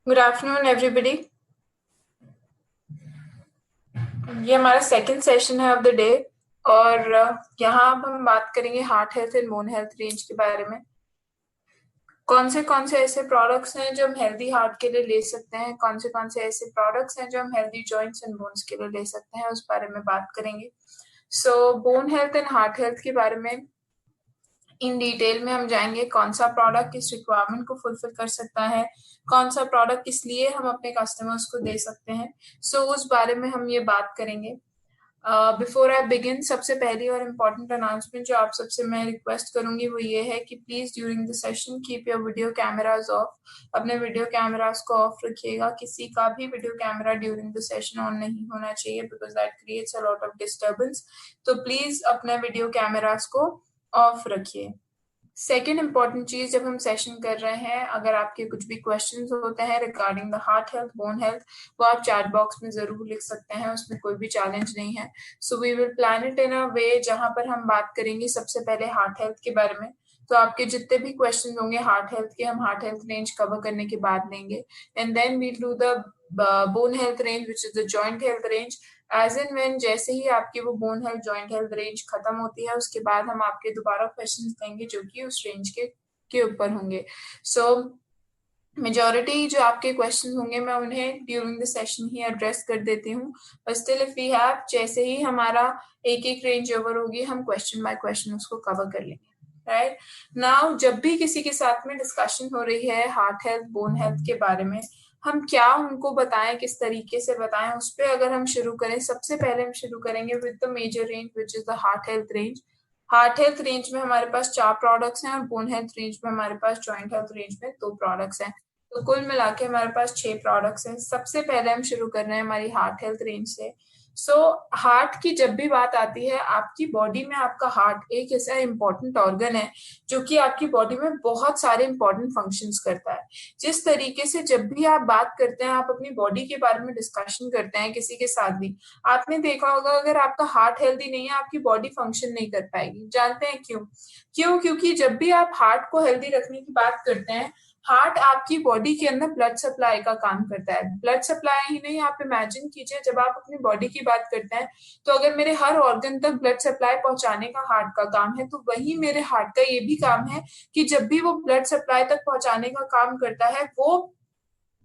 Good afternoon everybody. ये हमारा second session है ऑफ द डे। और यहाँ अब हम बात करेंगे heart health and bone health range के बारे में। कौन से ऐसे प्रोडक्ट्स हैं जो हम हेल्दी हार्ट के लिए ले सकते हैं, कौन से ऐसे प्रोडक्ट्स हैं जो हम हेल्दी जॉइंट्स एंड बोन्स के लिए ले सकते हैं, उस बारे में बात करेंगे। So bone health and heart health के बारे में इन डिटेल में हम जाएंगे। कौन सा प्रोडक्ट किस रिक्वायरमेंट को फुलफिल कर सकता है, कौन सा प्रोडक्ट किस लिए हम अपने कस्टमर्स को दे सकते हैं। उस बारे में हम ये बात करेंगे। बिफोर आई बिगिन, सबसे पहली और इम्पोर्टेंट अनाउंसमेंट जो आप सबसे मैं रिक्वेस्ट करूंगी वो ये है कि please during the session keep your video cameras of. अपने वीडियो कैमराज को ऑफ रखिएगा। किसी का भी video camera during the session on नहीं होना चाहिए because that creates a lot of disturbance. तो प्लीज अपने वीडियो कैमराज को ऑफ रखिए। सेकेंड इम्पॉर्टेंट चीज, जब हम सेशन कर रहे हैं, अगर आपके कुछ भी क्वेश्चंस होते हैं regarding the heart health bone health, वो आप चैट बॉक्स में जरूर लिख सकते हैं। उसमें कोई भी चैलेंज नहीं है। So we will plan it in a way जहां पर हम बात करेंगे सबसे पहले हार्ट हेल्थ के बारे में। तो आपके जितने भी क्वेश्चन होंगे हार्ट हेल्थ के, हम हार्ट हेल्थ रेंज कवर करने के बाद लेंगे। And then we'll do the bone health range which is the joint health range. As and when जैसे ही आपकी वो bone health joint health range खत्म होती है, उसके बाद हम आपके दोबारा क्वेश्चंस देंगे जो कि उस रेंज के ऊपर होंगे। सो मेजोरिटी जो आपके क्वेश्चन होंगे मैं उन्हें ड्यूरिंग द सेशन ही एड्रेस कर देती हूँ। But still if we have, जैसे ही हमारा एक एक रेंज ओवर होगी, हम क्वेश्चन बाय क्वेश्चन उसको कवर कर लेंगे। राइट नाउ, जब भी किसी के साथ में डिस्कशन हो रही है हार्ट हेल्थ बोन हेल्थ के बारे में, हम क्या उनको बताएं, किस तरीके से बताएं, उस पर अगर हम शुरू करें, सबसे पहले हम शुरू करेंगे with the major range which is the heart health range. Heart health range में हमारे पास 4 प्रोडक्ट्स हैं और बोन हेल्थ रेंज में हमारे पास जॉइंट हेल्थ रेंज में 2 प्रोडक्ट्स हैं। तो कुल मिला के हमारे पास 6 प्रोडक्ट्स हैं। सबसे पहले हम शुरू कर रहे हैं हमारी हार्ट हेल्थ रेंज से। हार्ट की जब भी बात आती है, आपकी बॉडी में आपका हार्ट एक ऐसा इंपॉर्टेंट ऑर्गन है जो कि आपकी बॉडी में बहुत सारे इंपॉर्टेंट फंक्शंस करता है। जिस तरीके से जब भी आप बात करते हैं, आप अपनी बॉडी के बारे में डिस्कशन करते हैं किसी के साथ भी, आपने देखा होगा अगर आपका हार्ट हेल्दी नहीं है, आपकी बॉडी फंक्शन नहीं कर पाएगी। जानते हैं क्यों? क्योंकि जब भी आप हार्ट को हेल्दी रखने की बात करते हैं, हार्ट आपकी बॉडी के अंदर ब्लड सप्लाई का काम करता है। ब्लड सप्लाई ही नहीं, आप इमेजिन कीजिए जब आप अपनी बॉडी की बात करते हैं, तो अगर मेरे हर ऑर्गन तक ब्लड सप्लाई पहुंचाने का हार्ट का काम है, तो वही मेरे हार्ट का ये भी काम है कि जब भी वो ब्लड सप्लाई तक पहुंचाने का काम करता है, वो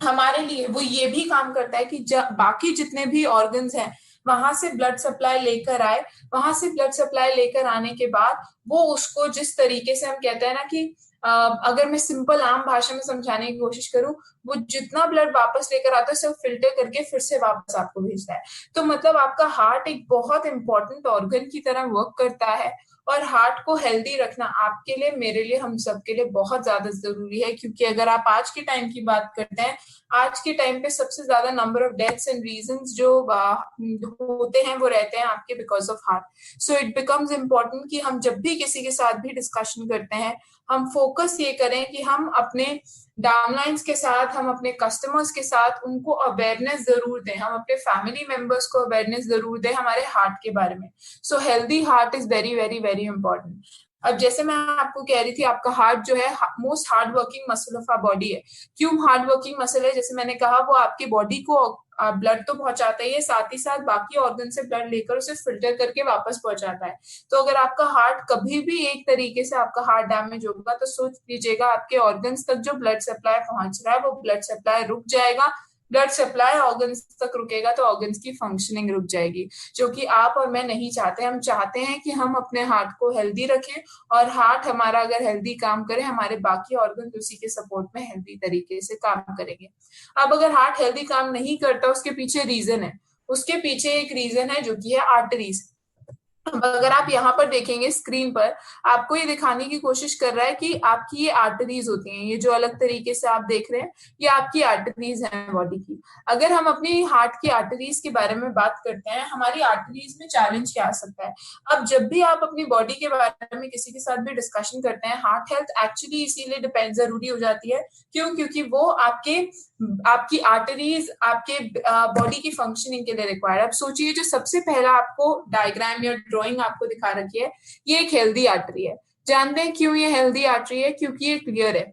हमारे लिए वो ये भी काम करता है कि बाकी जितने भी ऑर्गन्स हैं वहां से ब्लड सप्लाई लेकर आए। वहां से ब्लड सप्लाई लेकर आने के बाद वो उसको, जिस तरीके से हम कहते हैं ना कि अगर मैं सिंपल आम भाषा में समझाने की कोशिश करूं, वो जितना ब्लड वापस लेकर आता है सब फिल्टर करके फिर से वापस आपको भेजता है। तो मतलब आपका हार्ट एक बहुत इंपॉर्टेंट ऑर्गन की तरह वर्क करता है। और हार्ट को हेल्दी रखना आपके लिए, मेरे लिए, हम सबके लिए बहुत ज्यादा जरूरी है। क्योंकि अगर आप आज के टाइम की बात करते हैं, आज के टाइम पे सबसे ज्यादा number of deaths and reasons जो होते हैं वो रहते हैं आपके because of heart. It becomes important कि हम जब भी किसी के साथ भी डिस्कशन करते हैं, हम फोकस ये करें कि हम अपने डाउनलाइंस के साथ, हम अपने कस्टमर्स के साथ उनको अवेयरनेस जरूर दें, हम अपने फैमिली मेंबर्स को अवेयरनेस जरूर दें हमारे हार्ट के बारे में। Healthy heart is very very very important. अब जैसे मैं आपको कह रही थी, आपका हार्ट जो है most hard working muscle of our body है। क्यों हार्ड वर्किंग मसल है? जैसे मैंने कहा, वो आपकी बॉडी को ब्लड तो पहुंचाता ही है, साथ ही साथ बाकी ऑर्गन से ब्लड लेकर उसे फिल्टर करके वापस पहुंचाता है। तो अगर आपका हार्ट कभी भी एक तरीके से आपका हार्ट डैमेज होगा, तो सोच लीजिएगा आपके ऑर्गन्स तक जो ब्लड सप्लाई पहुंच रहा है वो ब्लड सप्लाई रुक जाएगा। ब्लड सप्लाई ऑर्गन्स तक रुकेगा तो ऑर्गन्स की फंक्शनिंग रुक जाएगी, जो कि आप और मैं नहीं चाहते। हम चाहते हैं कि हम अपने हार्ट को हेल्दी रखें, और हार्ट हमारा अगर हेल्दी काम करे, हमारे बाकी ऑर्गन उसी के सपोर्ट में हेल्दी तरीके से काम करेंगे। अब अगर हार्ट हेल्दी काम नहीं करता, उसके पीछे रीजन है। उसके पीछे एक रीजन है जो कि है आर्टरीज। अगर आप यहाँ पर देखेंगे स्क्रीन पर, आपको ये दिखाने की कोशिश कर रहा है कि आपकी ये आर्टरीज होती हैं। ये जो अलग तरीके से आप देख रहे हैं, ये आपकी आर्टरीज हैं बॉडी की। अगर हम अपनी हार्ट की आर्टरीज के बारे में बात करते हैं, हमारी आर्टरीज में चैलेंज क्या आ सकता है? अब जब भी आप अपनी बॉडी के बारे में किसी के साथ भी डिस्कशन करते हैं, हार्ट हेल्थ एक्चुअली इसीलिए डिपेंड जरूरी हो जाती है। क्यों? क्योंकि वो आपकी आर्टरीज आपके बॉडी की फंक्शनिंग के लिए रिक्वायर्ड। अब सोचिए, जो सबसे पहला आपको डायग्राम या ड्राइंग आपको दिखा रखी है, ये एक हेल्दी आर्टरी है। जानते हैं क्यों ये हेल्दी आर्टरी है? क्योंकि ये क्लियर है।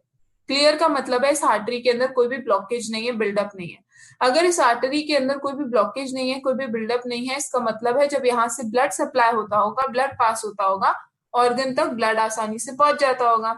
क्लियर का मतलब है इस आर्टरी के अंदर कोई भी ब्लॉकेज नहीं है, बिल्डअप नहीं है। अगर इस आर्टरी के अंदर कोई भी ब्लॉकेज नहीं है, कोई भी बिल्डअप नहीं है, इसका मतलब है जब यहाँ से ब्लड सप्लाई होता होगा, ब्लड पास होता होगा, ऑर्गन तक ब्लड आसानी से पहुंच जाता होगा।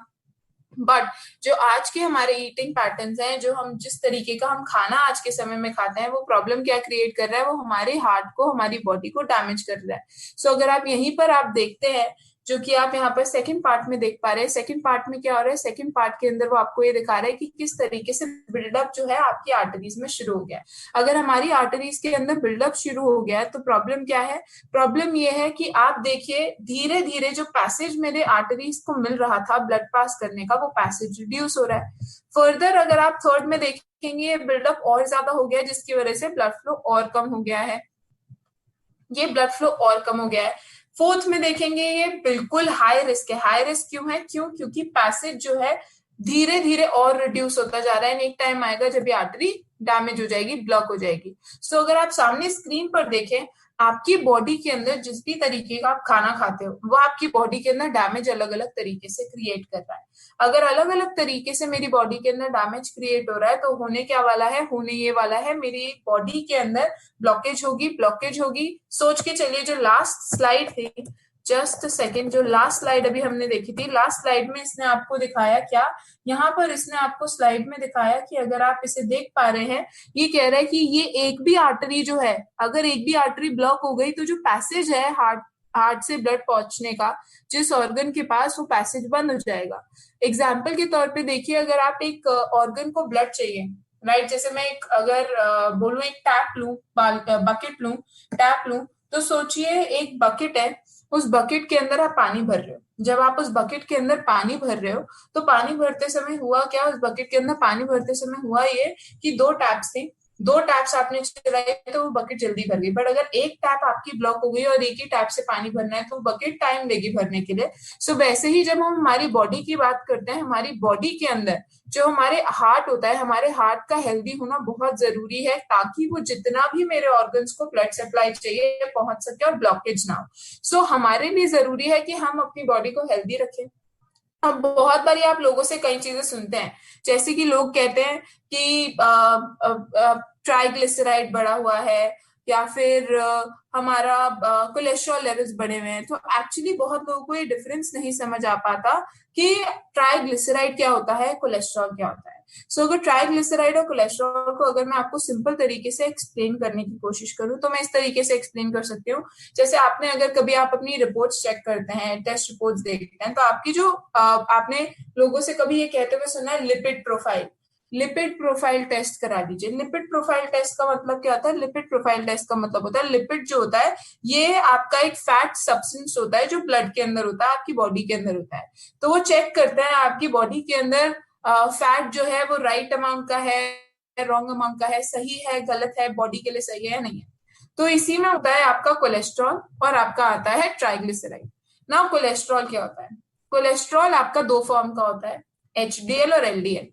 बट जो आज के हमारे ईटिंग पैटर्न्स हैं, जो हम जिस तरीके का हम खाना आज के समय में खाते हैं, वो प्रॉब्लम क्या क्रिएट कर रहा है, वो हमारे हार्ट को, हमारी बॉडी को डैमेज कर रहा है। सो अगर आप यहीं पर आप देखते हैं, जो कि आप यहाँ पर सेकंड पार्ट में देख पा रहे हैं, सेकंड पार्ट में क्या हो रहा है, सेकंड पार्ट के अंदर वो आपको ये दिखा रहा है कि किस तरीके से बिल्डअप जो है आपकी आर्टरीज में शुरू हो गया है। अगर हमारी आर्टरीज के अंदर बिल्डअप शुरू हो गया है तो प्रॉब्लम क्या है, प्रॉब्लम ये है कि आप देखिए धीरे धीरे जो पैसेज मेरे आर्टरीज को मिल रहा था ब्लड पास करने का, वो पैसेज रिड्यूस हो रहा है। फर्दर अगर आप थर्ड में देखेंगे, ये बिल्डअप और ज्यादा हो गया है, जिसकी वजह से ब्लड फ्लो और कम हो गया है, ये ब्लड फ्लो और कम हो गया है। फोर्थ में देखेंगे, ये बिल्कुल हाई रिस्क है। हाई रिस्क क्यों है, क्योंकि पैसेज जो है धीरे धीरे और रिड्यूस होता जा रहा है। एक टाइम आएगा जब ये आर्टरी डैमेज हो जाएगी, ब्लॉक हो जाएगी। सो अगर आप सामने स्क्रीन पर देखें, आपकी बॉडी के अंदर जिस भी तरीके का आप खाना खाते हो, वो आपकी बॉडी के अंदर डैमेज अलग अलग तरीके से क्रिएट कर रहा है। अगर अलग अलग तरीके से मेरी बॉडी के अंदर डैमेज क्रिएट हो रहा है, तो होने क्या वाला है, होने ये वाला है, मेरी बॉडी के अंदर ब्लॉकेज होगी। ब्लॉकेज होगी, सोच के चलिए जो लास्ट स्लाइड थी, जस्ट सेकेंड, जो लास्ट स्लाइड अभी हमने देखी थी, लास्ट स्लाइड में इसने आपको दिखाया क्या, यहाँ पर इसने आपको स्लाइड में दिखाया कि अगर आप इसे देख पा रहे हैं, ये कह रहा है कि ये एक भी आर्टरी जो है, अगर एक भी आर्टरी ब्लॉक हो गई तो जो पैसेज है हार्ट से ब्लड पहुंचने का जिस ऑर्गन के पास, वो पैसेज बंद हो जाएगा। एग्जाम्पल के तौर पे देखिए, अगर आप एक ऑर्गन को ब्लड चाहिए, राइट, जैसे मैं एक अगर बोलूं एक टैप लूं, बकेट लूं, टैप लूं, तो सोचिए एक बकेट है, उस बकेट के अंदर आप पानी भर रहे हो। जब आप उस बकेट के अंदर पानी भर रहे हो, तो पानी भरते समय हुआ क्या, उस बकेट के अंदर पानी भरते समय हुआ ये कि दो टैप्स थी, दो टैप्स आपने चलाए तो वो बकेट जल्दी भर गई। बट अगर एक टैप आपकी ब्लॉक हो गई और एक ही टैप से पानी भरना है, तो बकेट टाइम लेगी भरने के लिए। सो वैसे ही जब हम हमारी बॉडी की बात करते हैं, हमारी बॉडी के अंदर जो हमारे हार्ट होता है, हमारे हार्ट का हेल्दी होना बहुत जरूरी है, ताकि वो जितना भी मेरे ऑर्गन्स को ब्लड सप्लाई चाहिए पहुंच सके और ब्लॉकेज ना हो। सो हमारे लिए जरूरी है कि हम अपनी बॉडी को हेल्दी रखें। अब बहुत बारी आप लोगों से कई चीजें सुनते हैं, जैसे कि लोग कहते हैं कि ट्राइग्लिसराइड बढ़ा हुआ है, या फिर हमारा कोलेस्ट्रॉल लेवल्स बढ़े हुए हैं। तो एक्चुअली बहुत लोगों को ये डिफरेंस नहीं समझ आ पाता कि ट्राइग्लिसराइड क्या होता है, कोलेस्ट्रॉल क्या होता है। सो अगर ट्राइग्लिसराइड और कोलेस्ट्रॉल को अगर मैं आपको सिंपल तरीके से एक्सप्लेन करने की कोशिश करूं, तो मैं इस तरीके से एक्सप्लेन कर सकती हूँ। जैसे आपने अगर कभी आप अपनी रिपोर्ट्स चेक करते हैं, टेस्ट रिपोर्ट्स देखते हैं, तो आपकी जो आपने लोगों से कभी ये कहते हुए सुना है lipid profile, lipid profile test करा लीजिए। लिपिड प्रोफाइल टेस्ट का मतलब क्या होता है, लिपिड प्रोफाइल टेस्ट का मतलब होता है, लिपिड जो होता है ये आपका एक फैट सब्सटेंस होता है जो ब्लड के अंदर होता है, आपकी बॉडी के अंदर होता है। तो वो चेक करते हैं आपकी बॉडी के अंदर फैट जो है वो राइट अमाउंट का है, रॉन्ग अमाउंट का है, सही है, गलत है, बॉडी के लिए सही है नहीं है। तो इसी में होता है आपका कोलेस्ट्रॉल और आपका आता है ट्राइग्लिसराइड। ना कोलेस्ट्रॉल क्या होता है, कोलेस्ट्रॉल आपका दो फॉर्म का होता है, एचडीएल और एलडीएल।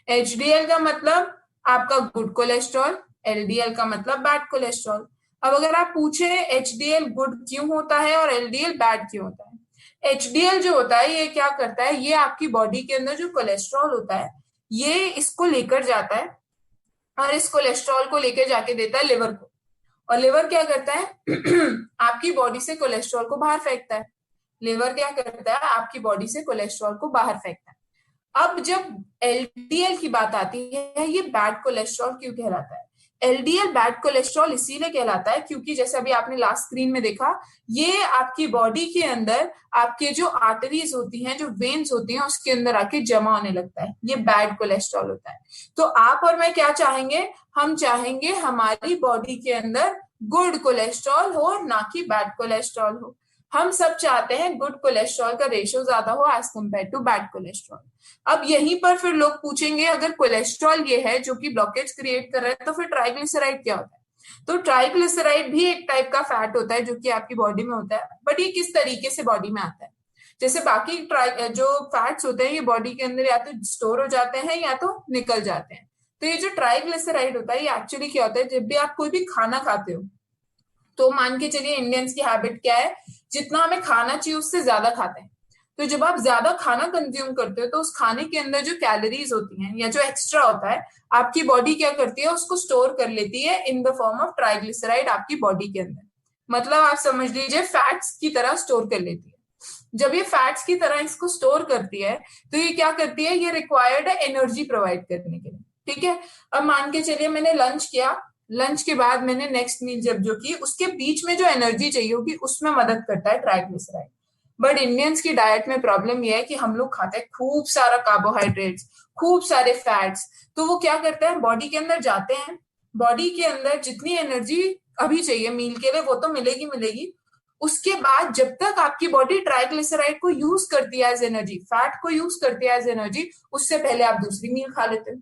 एचडीएल का मतलब आपका गुड कोलेस्ट्रॉल, एलडीएल का मतलब बैड कोलेस्ट्रॉल। अब अगर आप पूछे एचडीएल गुड क्यों होता है और एलडीएल बैड क्यों होता है, एचडीएल जो होता है ये क्या करता है, ये आपकी बॉडी के अंदर जो कोलेस्ट्रॉल होता है ये इसको लेकर जाता है और इस कोलेस्ट्रॉल को लेकर जाके देता है लिवर को, और लिवर क्या करता है आपकी बॉडी से कोलेस्ट्रॉल को बाहर फेंकता है। लिवर क्या करता है, आपकी बॉडी से कोलेस्ट्रॉल को बाहर फेंकता है। अब जब एलडीएल की बात आती है, ये बैड कोलेस्ट्रॉल क्यों कहलाता है, एलडीएल बैड कोलेस्ट्रॉल इसीलिए कहलाता है क्योंकि जैसे अभी आपने लास्ट स्क्रीन में देखा, ये आपकी बॉडी के अंदर आपके जो आर्टरीज होती हैं, जो वेन्स होती हैं, उसके अंदर आके जमा होने लगता है, ये बैड कोलेस्ट्रॉल होता है। तो आप और मैं क्या चाहेंगे, हम चाहेंगे हमारी बॉडी के अंदर गुड कोलेस्ट्रॉल हो, ना कि बैड कोलेस्ट्रॉल हो। हम सब चाहते हैं गुड कोलेस्ट्रॉल का रेशियो ज्यादा हो as compare to bad cholesterol. अब यहीं पर फिर लोग पूछेंगे, अगर कोलेस्ट्रॉल ये है जो कि ब्लॉकेज क्रिएट कर रहा है, तो फिर ट्राइग्लिसराइड क्या होता है। तो ट्राइग्लिसराइड भी एक टाइप का फैट होता है जो कि आपकी बॉडी में होता है, बट ये किस तरीके से बॉडी में आता है, जैसे बाकी जो फैट्स होते हैं ये बॉडी के अंदर या तो स्टोर हो जाते हैं या तो निकल जाते हैं। तो ये जो ट्राइग्लिसराइड होता है ये एक्चुअली क्या होता है, जब भी आप कोई भी खाना खाते हो, तो मान के चलिए इंडियंस की हैबिट क्या है, जितना हमें खाना चाहिए उससे ज्यादा खाते हैं। तो जब आप ज्यादा खाना कंज्यूम करते हो तो उस खाने के अंदर जो कैलोरीज होती हैं या जो एक्स्ट्रा होता है, आपकी बॉडी क्या करती है, उसको स्टोर कर लेती है in the form of triglyceride आपकी बॉडी के अंदर। मतलब आप समझ लीजिए फैट्स की तरह स्टोर कर लेती है। जब ये फैट्स की तरह इसको स्टोर करती है तो ये क्या करती है, ये रिक्वायर्ड है एनर्जी प्रोवाइड करने के लिए। ठीक है, अब मान के चलिए मैंने लंच किया, लंच के बाद मैंने नेक्स्ट मील जब जो की, उसके बीच में जो एनर्जी चाहिए होगी उसमें मदद करता है ट्राइग्लिसराइड। बट इंडियंस की डाइट में प्रॉब्लम यह है कि हम लोग खाते हैं खूब सारा कार्बोहाइड्रेट्स, खूब सारे फैट्स। तो वो क्या करते हैं, बॉडी के अंदर जाते हैं, बॉडी के अंदर जितनी एनर्जी अभी चाहिए मील के लिए वो तो मिलेगी मिलेगी, उसके बाद जब तक आपकी बॉडी ट्राइग्लिसराइड को यूज करती है एज एनर्जी, फैट को यूज करती है एज एनर्जी, उससे पहले आप दूसरी मील खा लेते हो।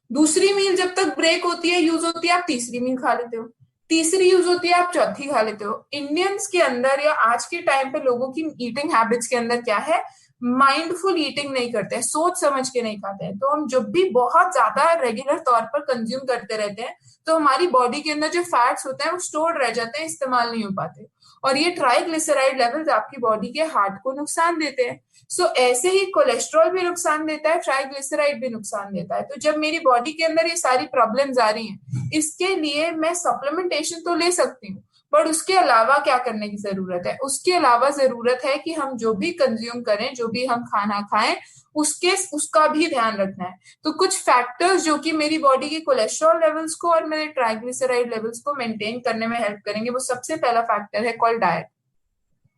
दूसरी मील जब तक ब्रेक होती है, यूज होती है, आप तीसरी मील खा लेते हो। तीसरी यूज होती है, आप चौथी खा लेते हो। इंडियंस के अंदर या आज के टाइम पे लोगों की ईटिंग हैबिट्स के अंदर क्या है, माइंडफुल ईटिंग नहीं करते हैं, सोच समझ के नहीं खाते हैं। तो हम जब भी बहुत ज्यादा रेगुलर तौर पर कंज्यूम करते रहते हैं तो हमारी बॉडी के अंदर जो फैट्स होते हैं वो स्टोर्ड रह जाते हैं, इस्तेमाल नहीं हो पाते, और ये ट्राइग्लिसराइड लेवल्स आपकी बॉडी के हार्ट को नुकसान देते हैं। सो ऐसे ही कोलेस्ट्रॉल भी नुकसान देता है, ट्राइग्लिसराइड भी नुकसान देता है। तो जब मेरी बॉडी के अंदर ये सारी प्रॉब्लम्स आ रही हैं, इसके लिए मैं सप्लीमेंटेशन तो ले सकती हूँ, बट उसके अलावा क्या करने की जरूरत है, उसके अलावा जरूरत है कि हम जो भी कंज्यूम करें, जो भी हम खाना खाएं, उसका भी ध्यान रखना है। तो कुछ फैक्टर्स जो कि मेरी बॉडी के कोलेस्ट्रॉल लेवल्स को और मेरे ट्राइग्लिसराइड लेवल्स को मेंटेन करने में हेल्प करेंगे, वो सबसे पहला फैक्टर है कॉल्ड डाइट।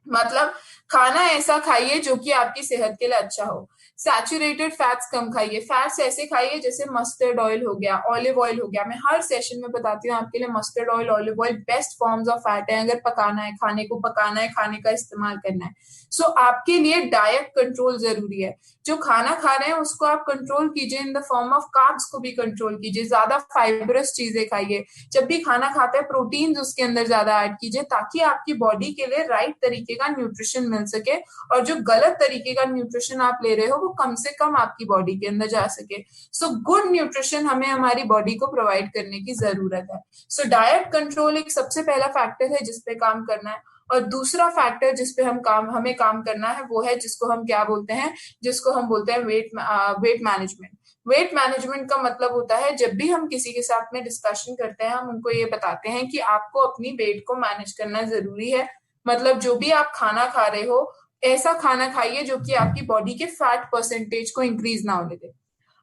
मतलब खाना ऐसा खाइए जो कि आपकी सेहत के लिए अच्छा हो। सैचुरेटेड फैट्स कम खाइए, फैट्स ऐसे खाइए जैसे मस्टर्ड ऑयल हो गया, ऑलिव ऑयल हो गया। मैं हर सेशन में बताती हूँ आपके लिए, mustard oil, olive oil best forms of fat है। अगर पकाना है, खाने को पकाना है, खाने का इस्तेमाल करना है, सो आपके लिए डाइट कंट्रोल जरूरी है। जो खाना खा रहे हैं उसको आप कंट्रोल कीजिए, in the form of carbs को भी कंट्रोल कीजिए, ज्यादा फाइबरस चीजें खाइए। जब भी खाना खाते हैं प्रोटीन्स उसके अंदर ज्यादा ऐड कीजिए, ताकि आपकी बॉडी के लिए राइट तरीके का न्यूट्रिशन मिल सके, और जो गलत तरीके का न्यूट्रिशन आप ले रहे हो वो कम से कम आपकी बॉडी के अंदर जा सके। सो गुड न्यूट्रिशन हमें हमारी बॉडी को प्रोवाइड करने की जरूरत है। सो डाइट कंट्रोल एक सबसे पहला फैक्टर है जिसपे काम करना है। और दूसरा फैक्टर जिसपे हमें काम करना है वो है जिसको हम क्या बोलते हैं, जिसको हम बोलते हैं वेट मैनेजमेंट। वेट मैनेजमेंट का मतलब होता है, जब भी हम किसी के साथ में डिस्कशन करते हैं हम उनको ये बताते हैं कि आपको अपनी वेट को मैनेज करना जरूरी है। मतलब जो भी आप खाना खा रहे हो, ऐसा खाना खाइए जो कि आपकी बॉडी के फैट परसेंटेज को इंक्रीज ना होने दे।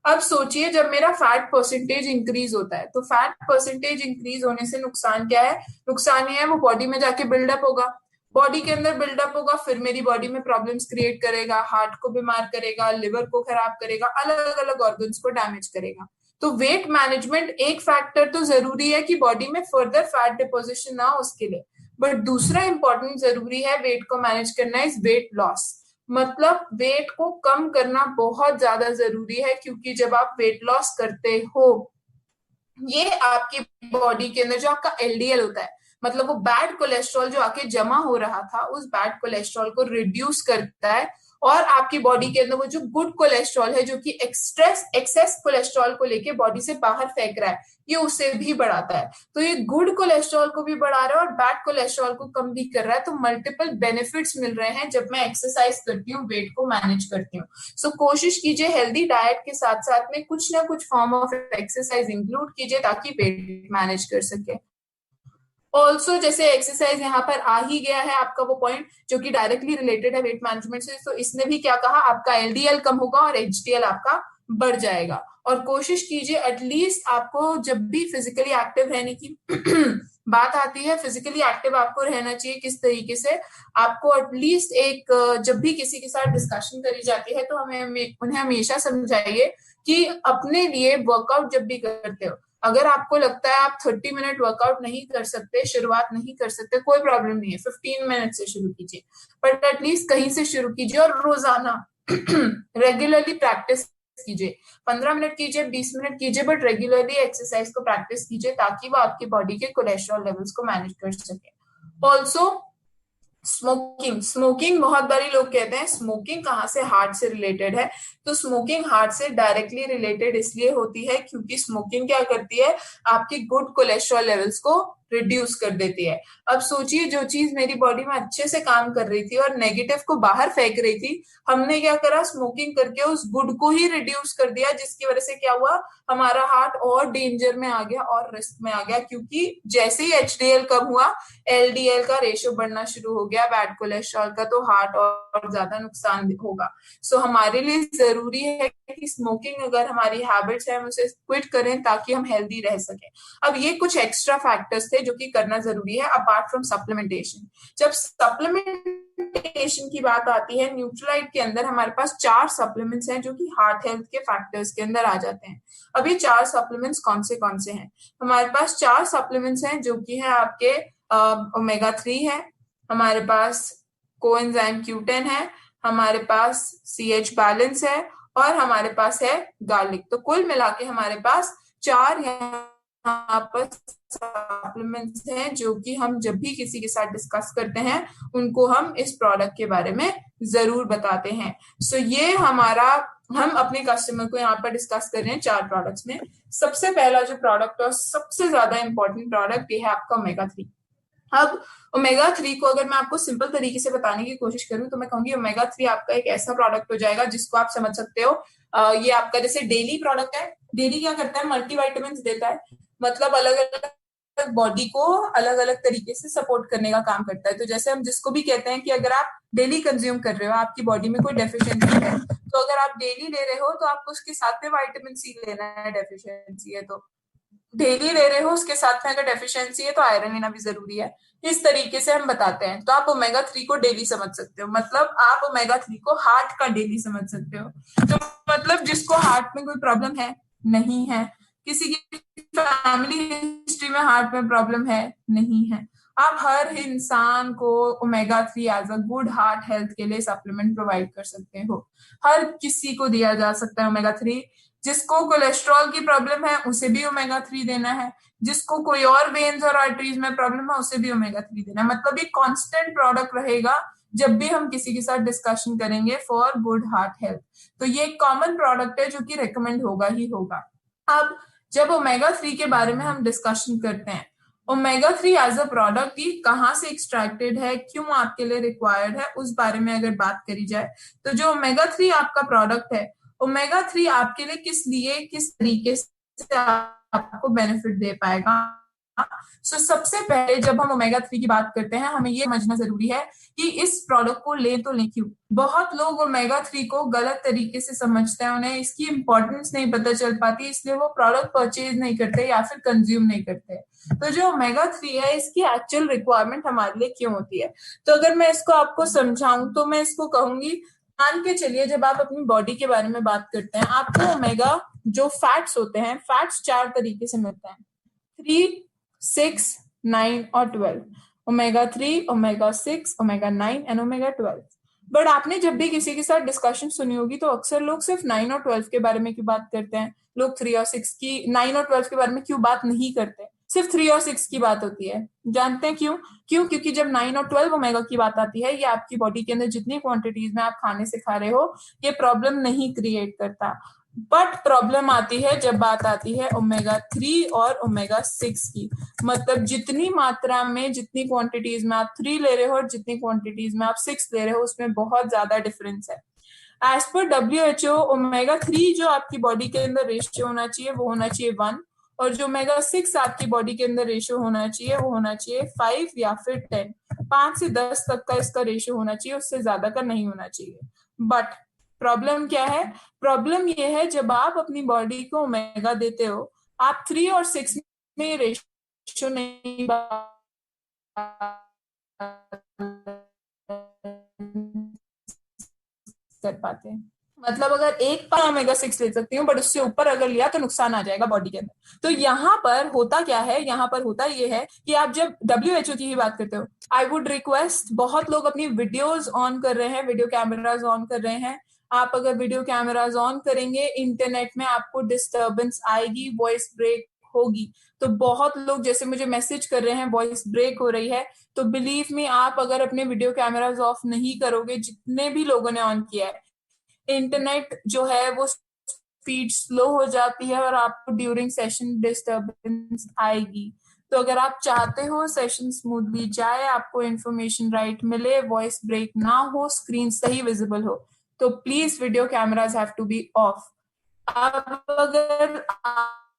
अब सोचिए, जब मेरा फैट परसेंटेज इंक्रीज होता है तो फैट परसेंटेज इंक्रीज होने से नुकसान क्या है, नुकसान ये है वो बॉडी में जाके बिल्डअप होगा, बॉडी के अंदर बिल्डअप होगा, फिर मेरी बॉडी में प्रॉब्लम्स क्रिएट करेगा, हार्ट को बीमार करेगा, लिवर को खराब करेगा, अलग अलग ऑर्गन्स को डैमेज करेगा। तो वेट मैनेजमेंट एक फैक्टर तो जरूरी है कि बॉडी में फर्दर फैट डिपोजिशन ना हो उसके लिए, बट दूसरा इंपॉर्टेंट जरूरी है वेट को मैनेज करना इज वेट लॉस। मतलब वेट को कम करना बहुत ज्यादा जरूरी है, क्योंकि जब आप वेट लॉस करते हो, ये आपकी बॉडी के अंदर जो आपका एलडीएल होता है, मतलब वो बैड कोलेस्ट्रॉल जो आके जमा हो रहा था, उस बैड कोलेस्ट्रॉल को रिड्यूस करता है, और आपकी बॉडी के अंदर वो जो गुड कोलेस्ट्रॉल है जो कि एक्सेस कोलेस्ट्रॉल को लेके बॉडी से बाहर फेंक रहा है, ये उसे भी बढ़ाता है। तो ये गुड कोलेस्ट्रॉल को भी बढ़ा रहा है और बैड कोलेस्ट्रॉल को कम भी कर रहा है। तो मल्टीपल बेनिफिट्स मिल रहे हैं जब मैं एक्सरसाइज करती हूँ, वेट को मैनेज करती हूँ। सो कोशिश कीजिए हेल्दी डाइट के साथ साथ में कुछ ना कुछ फॉर्म ऑफ एक्सरसाइज इंक्लूड कीजिए ताकि वेट मैनेज कर सके। ऑल्सो जैसे एक्सरसाइज यहाँ पर आ ही गया है आपका वो पॉइंट जो कि डायरेक्टली रिलेटेड है वेट मैनेजमेंट से, तो इसने भी क्या कहा, आपका एलडीएल कम होगा और एचडीएल आपका बढ़ जाएगा। और कोशिश कीजिए एटलीस्ट आपको जब भी फिजिकली एक्टिव रहने की बात आती है, फिजिकली एक्टिव आपको रहना चाहिए किस तरीके से, आपको एटलीस्ट एक, जब भी किसी के साथ डिस्कशन करी जाती है तो हमें उन्हें हमेशा समझाइए कि अपने लिए वर्कआउट जब भी करते हो, अगर आपको लगता है आप 30 मिनट वर्कआउट नहीं कर सकते, शुरुआत नहीं कर सकते, कोई प्रॉब्लम नहीं है, 15 मिनट से शुरू कीजिए, बट एटलीस्ट कहीं से शुरू कीजिए और रोजाना रेगुलरली प्रैक्टिस कीजिए। 15 मिनट कीजिए, 20 मिनट कीजिए, बट रेगुलरली एक्सरसाइज को प्रैक्टिस कीजिए ताकि वो आपकी बॉडी के कोलेस्ट्रॉल लेवल्स को मैनेज कर सके। ऑल्सो स्मोकिंग बहुत बारी लोग कहते हैं स्मोकिंग कहाँ से हार्ट से रिलेटेड है, तो स्मोकिंग हार्ट से डायरेक्टली रिलेटेड इसलिए होती है क्योंकि स्मोकिंग क्या करती है, आपकी गुड कोलेस्ट्रॉल लेवल्स को रिड्यूस कर देती है। अब सोचिए, जो चीज मेरी बॉडी में अच्छे से काम कर रही थी और नेगेटिव को बाहर फेंक रही थी, हमने क्या करा, स्मोकिंग करके उस गुड को ही रिड्यूस कर दिया, जिसकी वजह से क्या हुआ, हमारा हार्ट और डेंजर में आ गया और रिस्क में आ गया, क्योंकि जैसे ही एचडीएल कम हुआ, एलडीएल का रेशियो बढ़ना शुरू हो गया, बैड कोलेस्ट्रॉल का, तो हार्ट और ज्यादा नुकसान होगा। सो हमारे लिए जरूरी है कि स्मोकिंग अगर हमारी हैबिट्स है, हम उसे क्विट करें ताकि हम हेल्दी रह सकें। अब ये कुछ एक्स्ट्रा फैक्टर्स थे जो कि करना जरूरी है अपार्ट फ्रॉम सप्लीमेंटेशन। जब सप्लीमेंटेशन की बात आती है, न्यूट्रीलाइट के अंदर हमारे पास 4 सप्लीमेंट्स हैं जो कि हार्ट हेल्थ के फैक्टर्स के अंदर आ जाते हैं। अब ये 4 सप्लीमेंट्स कौन से हैं? हमारे पास 4 सप्लीमेंट्स हैं जो कि है आपके ओमेगा 3 है, हमारे पास कोएंजाइम Q10 है, हमारे पास CH बैलेंस है, और हमारे पास है गार्लिक। तो कुल मिला के हमारे पास 4 यहाँ पर सप्लीमेंट्स हैं जो कि हम जब भी किसी के साथ डिस्कस करते हैं, उनको हम इस प्रोडक्ट के बारे में जरूर बताते हैं। सो ये हमारा, हम अपने कस्टमर को यहाँ पर डिस्कस कर रहे हैं 4 प्रोडक्ट्स में। सबसे पहला जो प्रोडक्ट और सबसे ज्यादा इंपॉर्टेंट प्रोडक्ट, ये है आपका ओमेगा 3। अब ओमेगा 3 को अगर मैं आपको सिंपल तरीके से बताने की कोशिश करूं, तो मैं कहूंगी ओमेगा 3 आपका एक ऐसा प्रोडक्ट हो जाएगा जिसको आप समझ सकते हो, ये आपका जैसे डेली प्रोडक्ट है। डेली क्या करता है, मल्टीविटामिन देता है, मतलब अलग अलग बॉडी को अलग अलग तरीके से सपोर्ट करने का काम करता है। तो जैसे हम जिसको भी कहते हैं कि अगर आप डेली कंज्यूम कर रहे हो, आपकी बॉडी में कोई डेफिशिएंसी है, तो अगर आप डेली ले रहे हो तो आपको उसके साथ में विटामिन सी लेना है, डेफिशिएंसी है तो डेली ले रहे हो, उसके साथ में अगर डेफिशिएंसी है तो आयरन लेना भी जरूरी है। इस तरीके से हम बताते हैं। तो आप ओमेगा 3 को डेली समझ सकते हो, मतलब आप ओमेगा 3 को हार्ट का डेली समझ सकते हो। तो मतलब जिसको हार्ट में कोई प्रॉब्लम है, नहीं है, किसी की फैमिली हिस्ट्री में हार्ट में प्रॉब्लम है, नहीं है, आप हर इंसान को omega 3 as a good heart health के लिए सप्लीमेंट प्रोवाइड कर सकते हो। हर किसी को दिया जा सकता है ओमेगा 3। जिसको कोलेस्ट्रॉल की प्रॉब्लम है उसे भी ओमेगा 3 देना है, जिसको कोई और वेन्स और आर्टरीज में प्रॉब्लम है उसे भी ओमेगा 3 देना है। मतलब ये कांस्टेंट प्रोडक्ट रहेगा जब भी हम किसी के साथ डिस्कशन करेंगे फॉर गुड हार्ट हेल्थ। तो ये एक कॉमन प्रोडक्ट है जो कि रेकमेंड होगा ही होगा। अब जब ओमेगा 3 के बारे में हम डिस्कशन करते हैं, ओमेगा 3 एज अ प्रोडक्ट ही कहाँ से एक्सट्रैक्टेड है, क्यों आपके लिए रिक्वायर्ड है, उस बारे में अगर बात करी जाए, तो जो ओमेगा 3 आपका प्रोडक्ट है, ओमेगा 3 आपके लिए किस लिए, किस तरीके से आपको बेनिफिट दे पाएगा। सबसे पहले जब हम ओमेगा 3 की बात करते हैं, हमें ये समझना जरूरी है कि इस प्रोडक्ट को ले तो लें क्यों। बहुत लोग ओमेगा 3 को गलत तरीके से समझते हैं, उन्हें इसकी इंपॉर्टेंस नहीं पता चल पाती, इसलिए वो प्रोडक्ट परचेज नहीं करते या फिर कंज्यूम नहीं करते। तो जो ओमेगा 3 है, इसकी एक्चुअल रिक्वायरमेंट हमारे लिए क्यों होती है, तो अगर मैं इसको आपको समझाऊं तो मैं इसको कहूंगी, मान के चलिए जब आप अपनी बॉडी के बारे में बात करते हैं, आपको ओमेगा जो फैट्स होते हैं, फैट्स 4 तरीके से मिलते हैं, 3, 6, 9 और 12। Omega 3, omega 6, omega 9 and omega 12। But आपने जब भी किसी के साथ डिस्कशन सुनी होगी तो अक्सर लोग सिर्फ 9 और 12 के बारे में क्यों बात करते हैं, लोग 3 और 6 की, 9 और 12 के बारे में क्यों बात नहीं करते, सिर्फ 3 और 6 की बात होती है। जानते हैं क्यों? क्योंकि जब 9 और 12 ओमेगा की बात आती है, ये आपकी बॉडी के अंदर जितनी क्वांटिटीज में आप खाने से खा रहे हो, ये प्रॉब्लम नहीं क्रिएट करता। बट प्रॉब्लम आती है जब बात आती है ओमेगा 3 और ओमेगा 6 की। मतलब जितनी मात्रा में, जितनी क्वांटिटीज में आप 3 ले रहे हो और जितनी क्वांटिटीज में आप 6 ले रहे हो, उसमें बहुत ज्यादा डिफरेंस है। एज पर WHO, ओमेगा 3 जो आपकी बॉडी के अंदर रेशियो होना चाहिए वो होना चाहिए 1, और जो ओमेगा 6 आपकी बॉडी के अंदर रेशियो होना चाहिए वो होना चाहिए 5 या फिर 10। 5 से 10 तक का इसका रेशियो होना चाहिए, उससे ज्यादा का नहीं होना चाहिए। बट प्रॉब्लम क्या है? प्रॉब्लम ये है जब आप अपनी बॉडी को ओमेगा देते हो, आप 3 और 6 में रेशियो नहीं कर पाते। मतलब अगर एक बार ओमेगा 6 ले सकती हूँ, बट उससे ऊपर अगर लिया तो नुकसान आ जाएगा बॉडी के अंदर। तो यहाँ पर होता क्या है, यहाँ पर होता ये है कि आप जब WHO की ही बात करते हो, आई वुड रिक्वेस्ट, बहुत लोग अपनी वीडियोज ऑन कर रहे हैं, वीडियो कैमराज ऑन कर रहे हैं। आप अगर वीडियो कैमराज ऑन करेंगे, इंटरनेट में आपको डिस्टर्बेंस आएगी, वॉइस ब्रेक होगी। तो बहुत लोग जैसे मुझे मैसेज कर रहे हैं वॉइस ब्रेक हो रही है, तो बिलीव मी, आप अगर अपने वीडियो कैमराज ऑफ नहीं करोगे, जितने भी लोगों ने ऑन किया है, इंटरनेट जो है वो स्पीड स्लो हो जाती है और आपको ड्यूरिंग सेशन डिस्टर्बेंस आएगी। तो अगर आप चाहते हो सेशन स्मूथली जाए, आपको इन्फॉर्मेशन राइट मिले, वॉइस ब्रेक ना हो, स्क्रीन सही विजिबल हो, तो please video cameras have to be off. अब अगर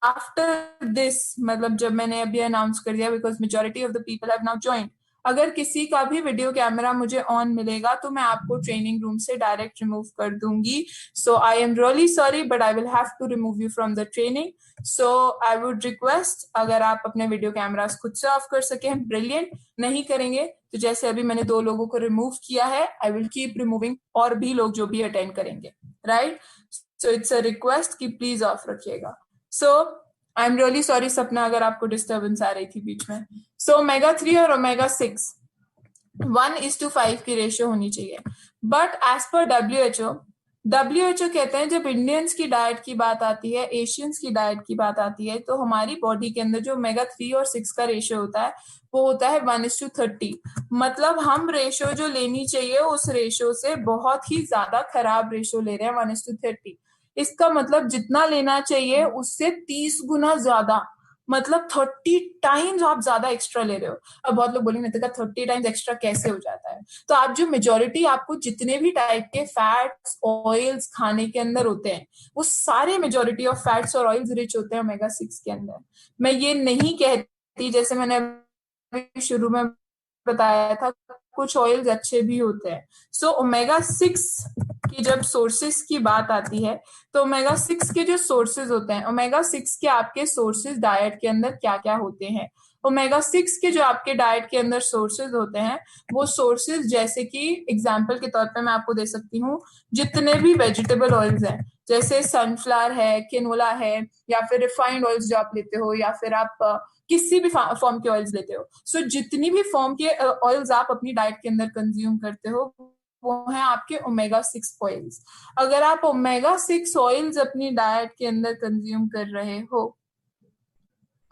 आफ्टर दिस, मतलब जब मैंने अभी अनाउंस कर दिया, because majority of the people have now joined, अगर किसी का भी वीडियो कैमरा मुझे ऑन मिलेगा तो मैं आपको ट्रेनिंग रूम से डायरेक्ट रिमूव कर दूंगी। So I am really sorry but I will have to remove you from the training. So I would request, अगर आप अपने वीडियो कैमरास खुद से ऑफ कर सके, ब्रिलियंट। नहीं करेंगे तो जैसे अभी मैंने 2 लोगों को रिमूव किया है, आई विल कीप रिमूविंग और भी लोग जो भी अटेंड करेंगे, right? So it's a request कि प्लीज ऑफ रखिएगा। सो आई एम रियली सॉरी सपना, अगर आपको डिस्टर्बेंस आ रही थी बीच में। सो ओमेगा 3 और ओमेगा 6 1:5 की रेशियो होनी चाहिए। बट एज पर डब्ल्यू कहते हैं जब इंडियंस की डाइट की बात आती है, एशियंस की डाइट की बात आती है, तो हमारी बॉडी के अंदर जो ओमेगा 3 और 6 का रेशियो होता है वो होता है 1:30। मतलब हम रेशियो जो लेनी चाहिए उस रेशियो से बहुत ही ज्यादा खराब रेशियो ले रहे हैं, 1:30। इसका मतलब जितना लेना चाहिए उससे 30 गुना ज्यादा, मतलब 30 टाइम्स आप ज्यादा एक्स्ट्रा ले रहे हो। अब बहुत लोग बोलेंगे तो 30 टाइम्स एक्स्ट्रा कैसे हो जाता है? तो आप जो मेजोरिटी आपको जितने भी टाइप के फैट्स ऑयल्स खाने के अंदर होते हैं, वो सारे मेजोरिटी ऑफ फैट्स और ऑयल्स रिच होते हैं ओमेगा 6 के अंदर। मैं ये नहीं कहती, जैसे मैंने शुरू में बताया था, कुछ ऑयल्स अच्छे भी होते हैं। सो ओमेगा 6 की जब सोर्सेस की बात आती है, तो ओमेगा 6 के जो सोर्सेज होते हैं, ओमेगा 6 के आपके सोर्सेज डाइट के अंदर क्या क्या होते हैं? ओमेगा 6 के जो आपके डाइट के अंदर सोर्सेज होते हैं, वो सोर्सेज जैसे कि एग्जांपल के तौर पे मैं आपको दे सकती हूँ, जितने भी वेजिटेबल ऑयल्स हैं, जैसे सनफ्लावर है, केनोला है, या फिर रिफाइंड ऑयल्स जो आप लेते हो, या फिर आप किसी भी फॉर्म के ऑयल्स लेते हो। सो जितनी भी फॉर्म के ऑयल्स आप अपनी डाइट के अंदर कंज्यूम करते हो, वो है आपके ओमेगा 6 ऑयल्स। अगर आप ओमेगा 6 ऑयल्स अपनी डाइट के अंदर कंज्यूम कर रहे हो,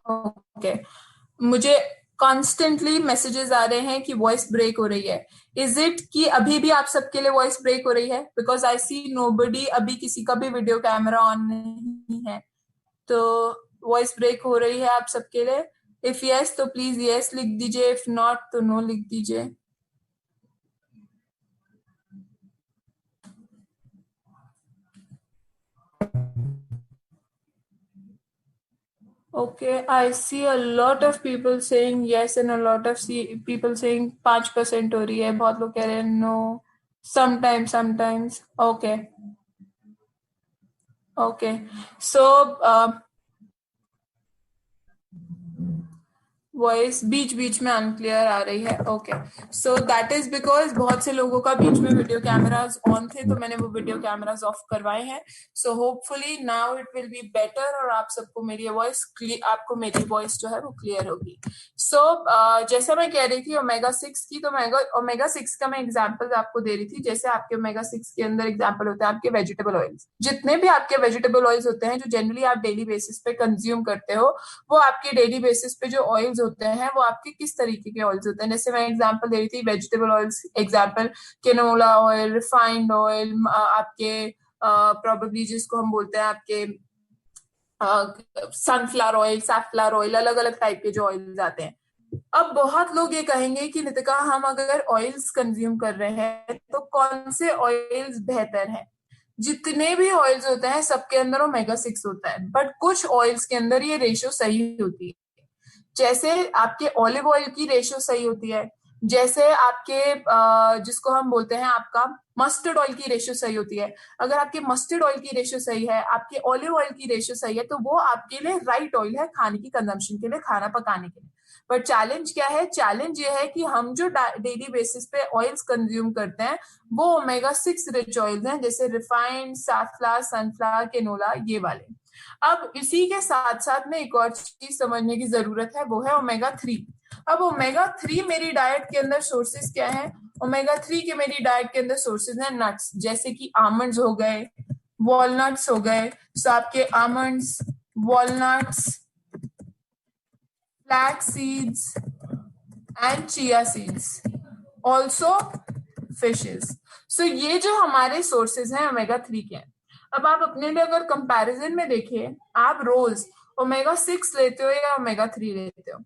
ओके, मुझे कॉन्स्टेंटली मैसेजेस आ रहे हैं कि वॉइस ब्रेक हो रही है। इज इट कि अभी भी आप सबके लिए वॉइस ब्रेक हो रही है? बिकॉज आई सी नोबडी, अभी किसी का भी वीडियो कैमरा ऑन नहीं है, तो वॉइस ब्रेक हो रही है आप सबके लिए? इफ यस तो प्लीज यस लिख दीजिए, इफ नॉट तो नो लिख दीजिए। Okay, I see a lot of people saying yes and a lot of people saying 5% हो रही है, बहुत लोग कह रहे हैं no, sometimes. Okay, so voice बीच बीच में अनक्लियर आ रही है। Okay, so that is because बहुत से लोगों का बीच में वीडियो कैमराज ऑन थे, तो मैंने वो वीडियो कैमराज ऑफ करवाए हैं। So hopefully now it will be better, और आप सबको मेरी वॉइस आपको मेरी वॉइस जो है वो क्लियर होगी। सो जैसा मैं कह रही थी ओमेगा 6 की, तो ओमेगा 6 का मैं एग्जाम्पल आपको दे रही थी। जैसे आपके ओमेगा 6 के अंदर एग्जाम्पल होते हैं आपके वेजिटेबल ऑयल्स, जितने भी आपके वेजिटेबल ऑयल्स होते हैं जो जनरली आप डेली बेसिस पे कंज्यूम करते हो, वो आपके डेली बेसिस पे जो ऑयल्स होते हैं वो आपके किस तरीके के ऑयल्स होते हैं। जैसे मैं एग्जांपल दे रही थी vegetable oils, example canola oil, refined oil, आपके प्रोबेबली जिसको हम बोलते हैं आपके सनफ्लावर ऑयल, सैफफ्लावर ऑयल, अलग अलग टाइप के जो ऑयल्स आते हैं। अब बहुत लोग ये कहेंगे कि नितिका हम अगर ऑयल्स कंज्यूम कर रहे हैं तो कौन से ऑयल्स बेहतर हैं? जितने भी ऑयल्स होते हैं सबके अंदर ओमेगा 6 होता है, बट कुछ ऑयल्स के अंदर ये रेशियो सही होती है। जैसे आपके ऑलिव ऑयल की रेशियो सही होती है, जैसे आपके जिसको हम बोलते हैं आपका मस्टर्ड ऑयल की रेशियो सही होती है। अगर आपके मस्टर्ड ऑयल की रेशियो सही है, आपके ऑलिव ऑयल की रेशियो सही है, तो वो आपके लिए राइट ऑयल है खाने की कंजम्पशन के लिए, खाना पकाने के लिए। बट चैलेंज क्या है? चैलेंज ये है कि हम जो डेली बेसिस पे ऑयल्स कंज्यूम करते हैं वो ओमेगा 6 रिच ऑयल्स हैं, जैसे रिफाइंड, सैफफ्लावर, सनफ्लावर, केनोला, ये वाले। अब इसी के साथ साथ में एक और चीज समझने की जरूरत है, वो है ओमेगा 3। अब ओमेगा 3 मेरी डाइट के अंदर सोर्सेज क्या है? ओमेगा 3 के मेरी डाइट के अंदर सोर्सेज हैं नट्स, जैसे कि आमंड्स हो गए, वॉलनट्स हो गए। सो आपके almonds, walnuts, flax seeds and chia seeds, also fishes. So ये जो हमारे सोर्सेज हैं ओमेगा 3 के हैं। अब आप अपने लिए अगर कंपैरिजन में देखें, आप रोज ओमेगा 6 लेते हो या ओमेगा 3 लेते हो?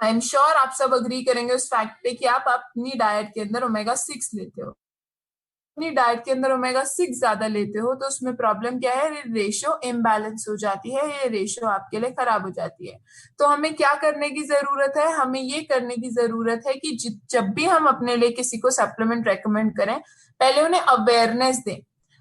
आई एम श्योर आप सब अग्री करेंगे उस फैक्ट पे कि आप अपनी डाइट के अंदर ओमेगा 6 लेते हो। अपनी डाइट के अंदर ओमेगा 6 ज्यादा लेते हो तो उसमें प्रॉब्लम क्या है, रेशियो इम्बैलेंस हो जाती है, ये रेशियो आपके लिए खराब हो जाती है। तो हमें क्या करने की जरूरत है, हमें ये करने की जरूरत है कि जब भी हम अपने लिए किसी को सप्लीमेंट रेकमेंड करें, पहले उन्हें अवेयरनेस दें।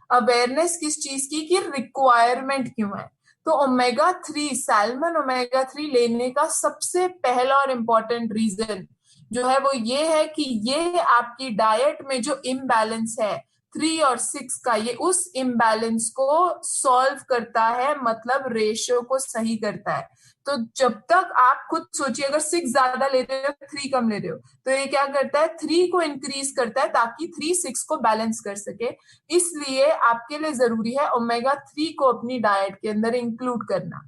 अवेयरनेस किस चीज की, कि रिक्वायरमेंट क्यों है। तो ओमेगा 3, सैल्मन ओमेगा 3 लेने का सबसे पहला और इम्पोर्टेंट रीजन जो है वो ये है कि ये आपकी डाइट में जो इम्बैलेंस है 3 और 6 का, ये उस इम्बैलेंस को सॉल्व करता है, मतलब रेशियो को सही करता है। तो जब तक आप खुद सोचिए, अगर 6 ज्यादा ले रहे हो 3 कम ले रहे हो, तो ये क्या करता है, 3 को इंक्रीज करता है ताकि 3 6 को बैलेंस कर सके। इसलिए आपके लिए जरूरी है ओमेगा 3 को अपनी डाइट के अंदर इंक्लूड करना।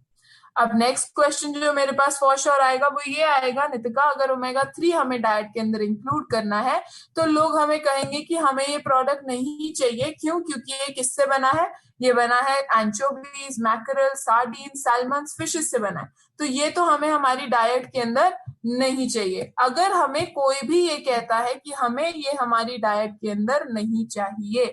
अब नेक्स्ट क्वेश्चन जो मेरे पास फॉर श्योर आएगा वो ये आएगा, नितिका अगर ओमेगा 3 हमें डाइट के अंदर इंक्लूड करना है तो लोग हमें कहेंगे कि हमें ये प्रोडक्ट नहीं चाहिए, क्यों, क्योंकि ये किससे बना है, ये बना है एंचोवीज, मैकरल, सार्डीन, सैल्मन, फिशेस से बना है, तो ये तो हमें हमारी डाइट के अंदर नहीं चाहिए। अगर हमें कोई भी ये कहता है कि हमें ये हमारी डाइट के अंदर नहीं चाहिए,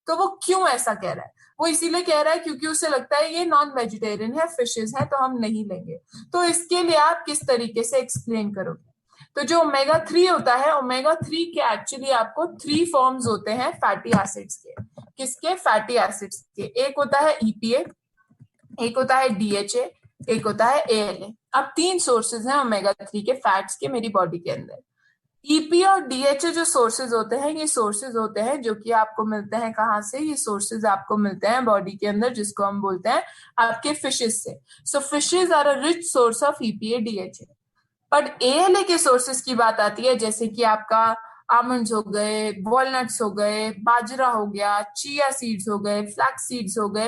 तो वो क्यों ऐसा कह रहा है, वो इसीलिए कह रहा है क्योंकि उसे लगता है ये नॉन वेजिटेरियन है, फिशेस है, तो हम नहीं लेंगे। तो इसके लिए आप किस तरीके से एक्सप्लेन करोगे। तो जो ओमेगा 3 होता है, ओमेगा 3 के एक्चुअली आपको 3 फॉर्म्स होते हैं फैटी एसिड्स के। किसके, फैटी एसिड्स के। एक होता है ईपीए, एक होता है डीएचए, एक होता है एएलए। अब 3 सोर्सेज हैं ओमेगा 3 के फैट्स के मेरी बॉडी के अंदर। ईपी और डीएचए जो सोर्सेज होते हैं, ये सोर्सेज होते हैं जो कि आपको मिलते हैं कहाँ से, ये सोर्सेज आपको मिलते हैं बॉडी के अंदर, जिसको हम बोलते हैं आपके फिशेस से। So fishes are a rich source of EPA DHA. But ALA के सोर्सेज की बात आती है, जैसे कि आपका आमंड्स हो गए, वॉलनट्स हो गए, बाजरा हो गया, चिया सीड्स हो गए, फ्लैक्स सीड्स हो गए,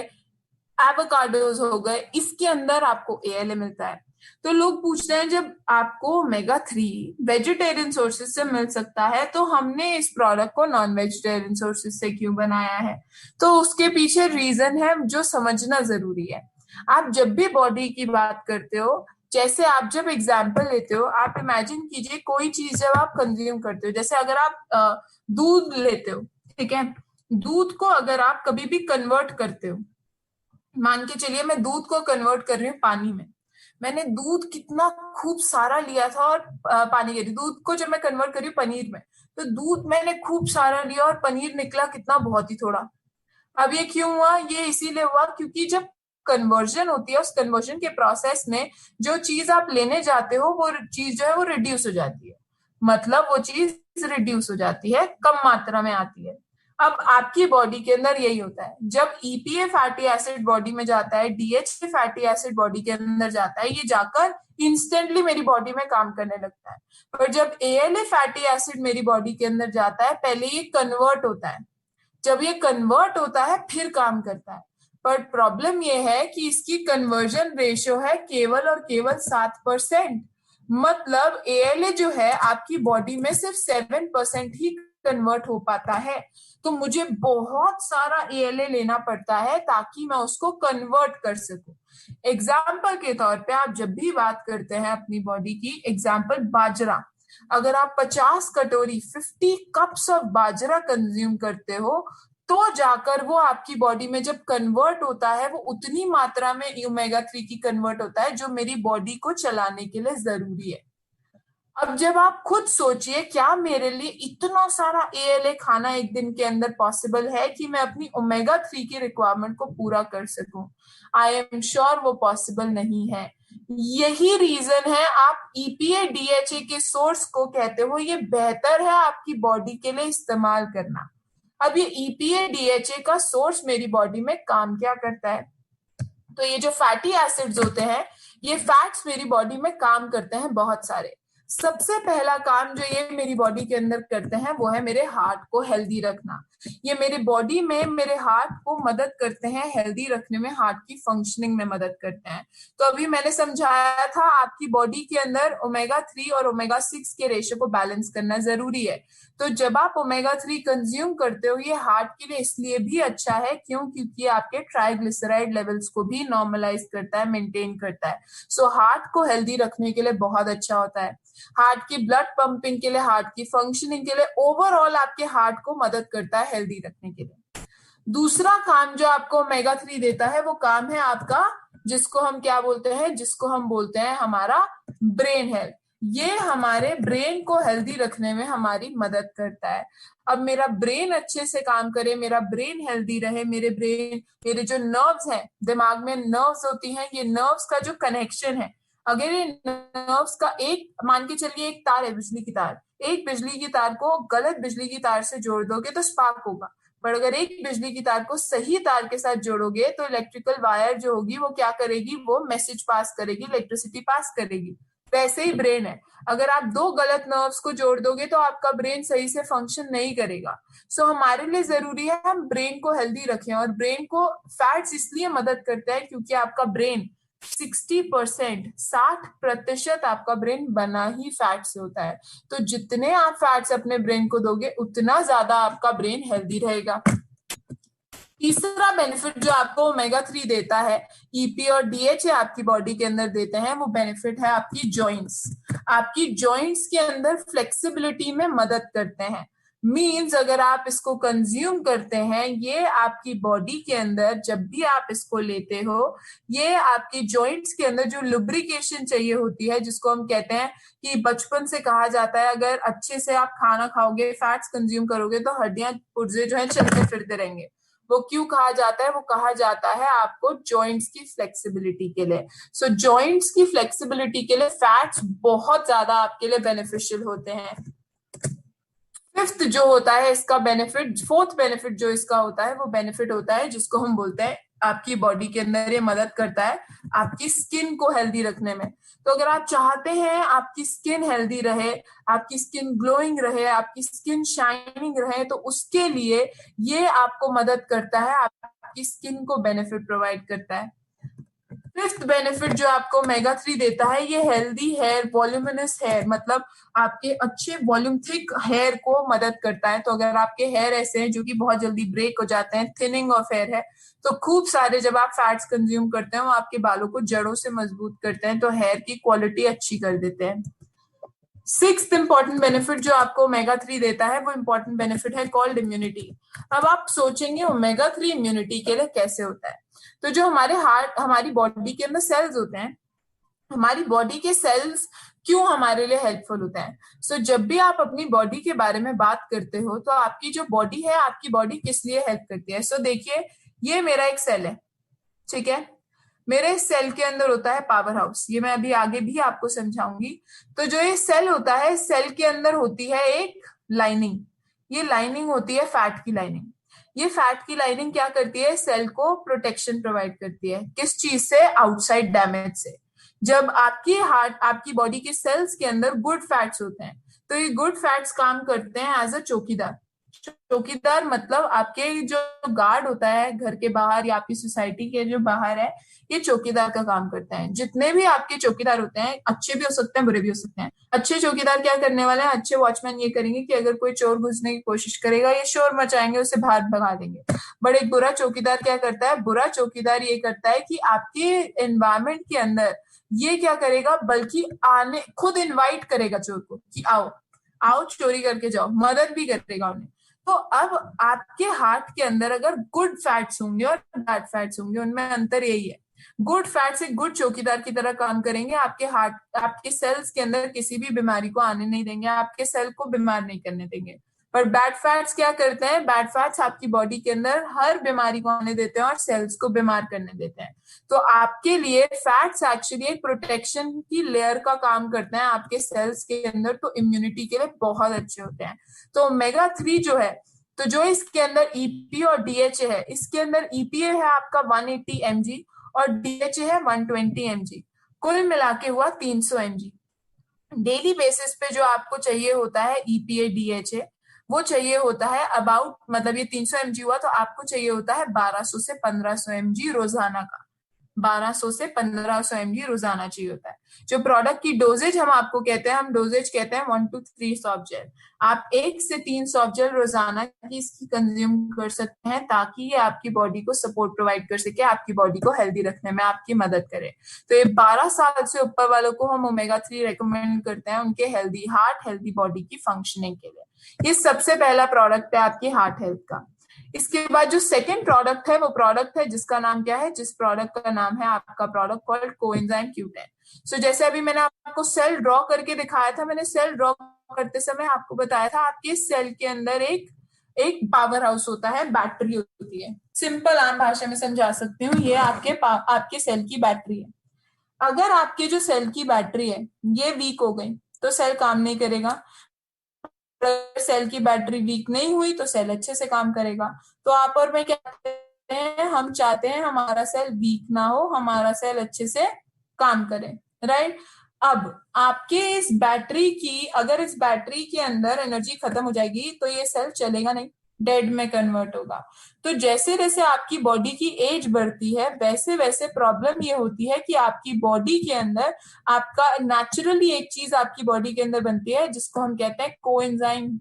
एवोकाडोज हो गए, इसके अंदर आपको एएलए मिलता है। तो लोग पूछते हैं जब आपको ओमेगा 3 वेजिटेरियन सोर्सेज से मिल सकता है तो हमने इस प्रोडक्ट को नॉन वेजिटेरियन सोर्सेज से क्यों बनाया है। तो उसके पीछे रीजन है जो समझना जरूरी है। आप जब भी बॉडी की बात करते हो, जैसे आप जब एग्जाम्पल लेते हो, आप इमेजिन कीजिए कोई चीज जब आप कंज्यूम करते हो, जैसे अगर आप दूध लेते हो, ठीक है, दूध को अगर आप कभी भी कन्वर्ट करते हो, मान के चलिए मैं दूध को कन्वर्ट कर रही हूँ पानी में, मैंने दूध कितना खूब सारा लिया था और पानी के दूध को जब मैं कन्वर्ट कर रही हूँ पनीर में, तो दूध मैंने खूब सारा लिया और पनीर निकला कितना, बहुत ही थोड़ा। अब ये क्यों हुआ, ये इसीलिए हुआ क्योंकि जब कन्वर्जन होती है, उस कन्वर्जन के प्रोसेस में जो चीज आप लेने जाते हो वो चीज जो है वो रिड्यूस हो जाती है, मतलब वो चीज रिड्यूस हो जाती है, कम मात्रा में आती है। अब आपकी बॉडी के अंदर यही होता है, जब ईपीए फैटी एसिड बॉडी में जाता है, डीएचए फैटी एसिड बॉडी के अंदर जाता है, ये जाकर इंस्टेंटली मेरी बॉडी में काम करने लगता है। पर जब एएलए फैटी एसिड मेरी बॉडी के अंदर जाता है, पहले ये कन्वर्ट होता है, जब ये कन्वर्ट होता है फिर काम करता है। पर प्रॉब्लम ये है कि इसकी कन्वर्जन रेशियो है केवल और केवल 7%, मतलब एएलए जो है आपकी बॉडी में सिर्फ 7% ही कन्वर्ट हो पाता है। तो मुझे बहुत सारा एएलए लेना पड़ता है ताकि मैं उसको कन्वर्ट कर सकूं। एग्जाम्पल के तौर पे आप जब भी बात करते हैं अपनी बॉडी की, एग्जाम्पल बाजरा, अगर आप 50 कटोरी 50 कप्स ऑफ बाजरा कंज्यूम करते हो, तो जाकर वो आपकी बॉडी में जब कन्वर्ट होता है, वो उतनी मात्रा में ओमेगा 3 की कन्वर्ट होता है जो मेरी बॉडी को चलाने के लिए जरूरी है। अब जब आप खुद सोचिए, क्या मेरे लिए इतना सारा एएलए खाना एक दिन के अंदर पॉसिबल है कि मैं अपनी ओमेगा 3 की रिक्वायरमेंट को पूरा कर सकूं। आई एम श्योर वो पॉसिबल नहीं है। यही रीजन है आप ईपीए डीएचए के सोर्स को कहते हो ये बेहतर है आपकी बॉडी के लिए इस्तेमाल करना। अब ये ईपीए डीएचए का सोर्स मेरी बॉडी में काम क्या करता है, तो ये जो फैटी एसिड्स होते हैं, ये फैट्स मेरी बॉडी में काम करते हैं बहुत सारे। सबसे पहला काम जो ये मेरी बॉडी के अंदर करते हैं वो है मेरे हार्ट को हेल्दी रखना। ये मेरे बॉडी में मेरे हार्ट को मदद करते हैं, हेल्दी रखने में, हार्ट की फंक्शनिंग में मदद करते हैं। तो अभी मैंने समझाया था आपकी बॉडी के अंदर ओमेगा 3 और ओमेगा 6 के रेशियो को बैलेंस करना जरूरी है। तो जब आप ओमेगा 3 कंज्यूम करते हो, ये हार्ट के लिए इसलिए भी अच्छा है क्योंकि आपके ट्राइग्लिसराइड लेवल्स को भी नॉर्मलाइज करता है, मेंटेन करता है। सो हार्ट को हेल्दी रखने के लिए बहुत अच्छा होता है। हार्ट की ब्लड पंपिंग के लिए, हार्ट की फंक्शनिंग के लिए, ओवरऑल आपके हार्ट को मदद करता है हेल्दी रखने के लिए। दूसरा काम जो आपको ओमेगा 3 देता है वो काम है आपका, जिसको हम क्या बोलते हैं, जिसको हम बोलते हैं हमारा ब्रेन हेल्थ। ये हमारे ब्रेन को हेल्दी रखने में हमारी मदद करता है। अब मेरा ब्रेन अच्छे से काम करे, मेरा ब्रेन हेल्दी रहे, मेरे जो नर्व्स हैं, दिमाग में नर्व्स होती हैं, ये नर्व्स का जो कनेक्शन है, अगर ये नर्व्स का एक, मान के चलिए एक तार है, बिजली की तार, एक बिजली की तार को गलत बिजली की तार से जोड़ दोगे तो स्पार्क होगा, पर अगर एक बिजली की तार को सही तार के साथ जोड़ोगे तो इलेक्ट्रिकल वायर जो होगी वो क्या करेगी, वो मैसेज पास करेगी, इलेक्ट्रिसिटी पास करेगी। वैसे ही ब्रेन है, अगर आप दो गलत नर्व्स को जोड़ दोगे तो आपका ब्रेन सही से फंक्शन नहीं करेगा। सो हमारे लिए जरूरी है हम ब्रेन को हेल्दी रखें। और ब्रेन को फैट्स इसलिए मदद करता है क्योंकि आपका ब्रेन 60%, 60% आपका ब्रेन बना ही फैट से होता है। तो जितने आप फैट्स अपने ब्रेन को दोगे उतना ज्यादा आपका ब्रेन हेल्दी रहेगा। तीसरा बेनिफिट जो आपको ओमेगा 3 देता है, ईपी और डीएचए आपकी बॉडी के अंदर देते हैं, वो बेनिफिट है आपकी जॉइंट्स। आपकी जॉइंट्स के अंदर फ्लेक्सिबिलिटी में मदद करते हैं। मींस अगर आप इसको कंज्यूम करते हैं, ये आपकी बॉडी के अंदर जब भी आप इसको लेते हो, ये आपकी जॉइंट्स के अंदर जो लुब्रिकेशन चाहिए होती है, जिसको हम कहते हैं कि बचपन से कहा जाता है अगर अच्छे से आप खाना खाओगे, फैट्स कंज्यूम करोगे तो हड्डियां पुर्जे जो है चलते फिरते रहेंगे। वो क्यों कहा जाता है? वो कहा जाता है आपको जॉइंट्स की फ्लेक्सिबिलिटी के लिए। सो जॉइंट्स की फ्लेक्सिबिलिटी के लिए फैट्स बहुत ज्यादा आपके लिए बेनिफिशियल होते हैं। फिफ्थ जो होता है इसका बेनिफिट, फोर्थ बेनिफिट जो इसका होता है वो बेनिफिट होता है जिसको हम बोलते हैं आपकी बॉडी के अंदर ये मदद करता है आपकी स्किन को हेल्दी रखने में। तो अगर आप चाहते हैं आपकी स्किन हेल्दी रहे, आपकी स्किन ग्लोइंग रहे, आपकी स्किन शाइनिंग रहे, तो उसके लिए ये आपको मदद करता है, आपकी स्किन को बेनिफिट प्रोवाइड करता है। फिफ्थ बेनिफिट जो आपको ओमेगा 3 देता है, ये हेल्दी हेयर, वॉल्यूमिनस हेयर, मतलब आपके अच्छे वॉल्यूम थिक हेयर को मदद करता है। तो अगर आपके हेयर ऐसे हैं जो कि बहुत जल्दी ब्रेक हो जाते हैं, थिनिंग ऑफ हेयर है, तो खूब सारे जब आप फैट्स कंज्यूम करते हैं वो आपके बालों को जड़ों से मजबूत करते हैं, तो हेयर की क्वालिटी अच्छी कर देते हैं। सिक्स्थ इंपॉर्टेंट बेनिफिट जो आपको ओमेगा 3 देता है वो इंपॉर्टेंट बेनिफिट है कॉल्ड इम्यूनिटी। अब आप सोचेंगे ओमेगा 3 इम्यूनिटी के लिए कैसे होता है? तो जो हमारे हार्ट, हमारी बॉडी के अंदर सेल्स होते हैं, हमारी बॉडी के सेल्स क्यों हमारे लिए हेल्पफुल होते हैं? सो जब भी आप अपनी बॉडी के बारे में बात करते हो तो आपकी जो बॉडी है, आपकी बॉडी किस लिए हेल्प करती है? सो देखिए, ये मेरा एक सेल है, ठीक है, मेरे सेल के अंदर होता है पावर हाउस, ये मैं अभी आगे भी आपको समझाऊंगी। तो जो ये सेल होता है, सेल के अंदर होती है एक लाइनिंग, ये लाइनिंग होती है फैट की लाइनिंग। ये फैट की लाइनिंग क्या करती है? सेल को प्रोटेक्शन प्रोवाइड करती है। किस चीज से? आउटसाइड डैमेज से। जब आपकी हार्ट, आपकी बॉडी के सेल्स के अंदर गुड फैट्स होते हैं, तो ये गुड फैट्स काम करते हैं एज अ चौकीदार। चौकीदार मतलब आपके जो गार्ड होता है घर के बाहर या आपकी सोसाइटी के जो बाहर है, ये चौकीदार का काम करता है। जितने भी आपके चौकीदार होते हैं, अच्छे भी हो सकते हैं, बुरे भी हो सकते हैं। अच्छे चौकीदार क्या करने वाले हैं? अच्छे वॉचमैन ये करेंगे कि अगर कोई चोर घुसने की कोशिश करेगा, ये शोर मचाएंगे, उसे बाहर भगा देंगे। बट एक बुरा चौकीदार क्या करता है? बुरा चौकीदार ये करता है कि आपके एनवायरमेंट के अंदर ये क्या करेगा, बल्कि आने खुद इनवाइट करेगा चोर को कि आओ आओ चोरी करके जाओ, मदद भी करेगा उन्हें। तो अब आपके हार्ट के अंदर अगर गुड फैट्स होंगे और बैड फैट्स होंगे, उनमें अंतर यही है। गुड फैट्स एक गुड चौकीदार की तरह काम करेंगे, आपके हार्ट, आपके सेल्स के अंदर किसी भी बीमारी को आने नहीं देंगे, आपके सेल को बीमार नहीं करने देंगे। पर बैड फैट्स क्या करते हैं? बैड फैट्स आपकी बॉडी के अंदर हर बीमारी को आने देते हैं और सेल्स को बीमार करने देते हैं। तो आपके लिए फैट्स एक्चुअली एक प्रोटेक्शन की लेयर का काम करते हैं आपके सेल्स के अंदर, तो इम्यूनिटी के लिए बहुत अच्छे होते हैं। तो ओमेगा 3 जो है, तो जो इसके अंदर ईपी और डीएचए है, इसके अंदर ईपीए है आपका 180 mg और डीएचए है 120 mg, कुल मिला के हुआ 300 mg। डेली बेसिस पे जो आपको चाहिए होता है ईपीए डीएचए, वो चाहिए होता है अबाउट, मतलब ये 300 mg हुआ तो आपको चाहिए होता है 1200 से 1500 mg रोजाना का। 1200 से 1500 mg रोजाना चाहिए होता है। जो प्रोडक्ट की डोजेज हम आपको कहते हैं, हम डोजेज कहते हैं 1 to 3 सॉफ्ट जेल। आप 1 से 3 सॉफ्ट जेल रोजाना की इसकी कंज्यूम कर सकते हैं, ताकि ये आपकी बॉडी को सपोर्ट प्रोवाइड कर सके, आपकी बॉडी को हेल्दी रखने में आपकी मदद करे। तो ये 12 साल से ऊपर वालों को हम ओमेगा 3 रेकमेंड करते हैं, उनके हेल्दी हार्ट, हेल्दी बॉडी की फंक्शनिंग के लिए। ये सबसे पहला प्रोडक्ट है आपकी हार्ट हेल्थ का। इसके बाद जो सेकंड प्रोडक्ट है, वो प्रोडक्ट है जिसका नाम क्या है, जिस प्रोडक्ट का नाम है आपका प्रोडक्ट कॉल्ड कोएंजाइम Q10। सो जैसे अभी मैंने आपको सेल ड्रॉ करके दिखाया था, मैंने सेल ड्रॉ करते समय आपको बताया था आपके सेल के अंदर एक एक पावर हाउस होता है, बैटरी होती है। सिंपल आम भाषा में समझा सकती हूँ, ये आपके सेल की बैटरी है। अगर आपके जो सेल की बैटरी है ये वीक हो गई तो सेल काम नहीं करेगा। सेल की बैटरी वीक नहीं हुई तो सेल अच्छे से काम करेगा। तो आप और मैं क्या चाहते हैं, हम चाहते हैं हमारा सेल वीक ना हो, हमारा सेल अच्छे से काम करे, राइट। अब आपके इस बैटरी की, अगर इस बैटरी के अंदर एनर्जी खत्म हो जाएगी तो ये सेल चलेगा नहीं, डेड में कन्वर्ट होगा। तो जैसे जैसे आपकी बॉडी की एज बढ़ती है, वैसे वैसे प्रॉब्लम ये होती है कि आपकी बॉडी के अंदर आपका नेचुरली एक चीज आपकी बॉडी के अंदर बनती है जिसको हम कहते हैं कोएंजाइम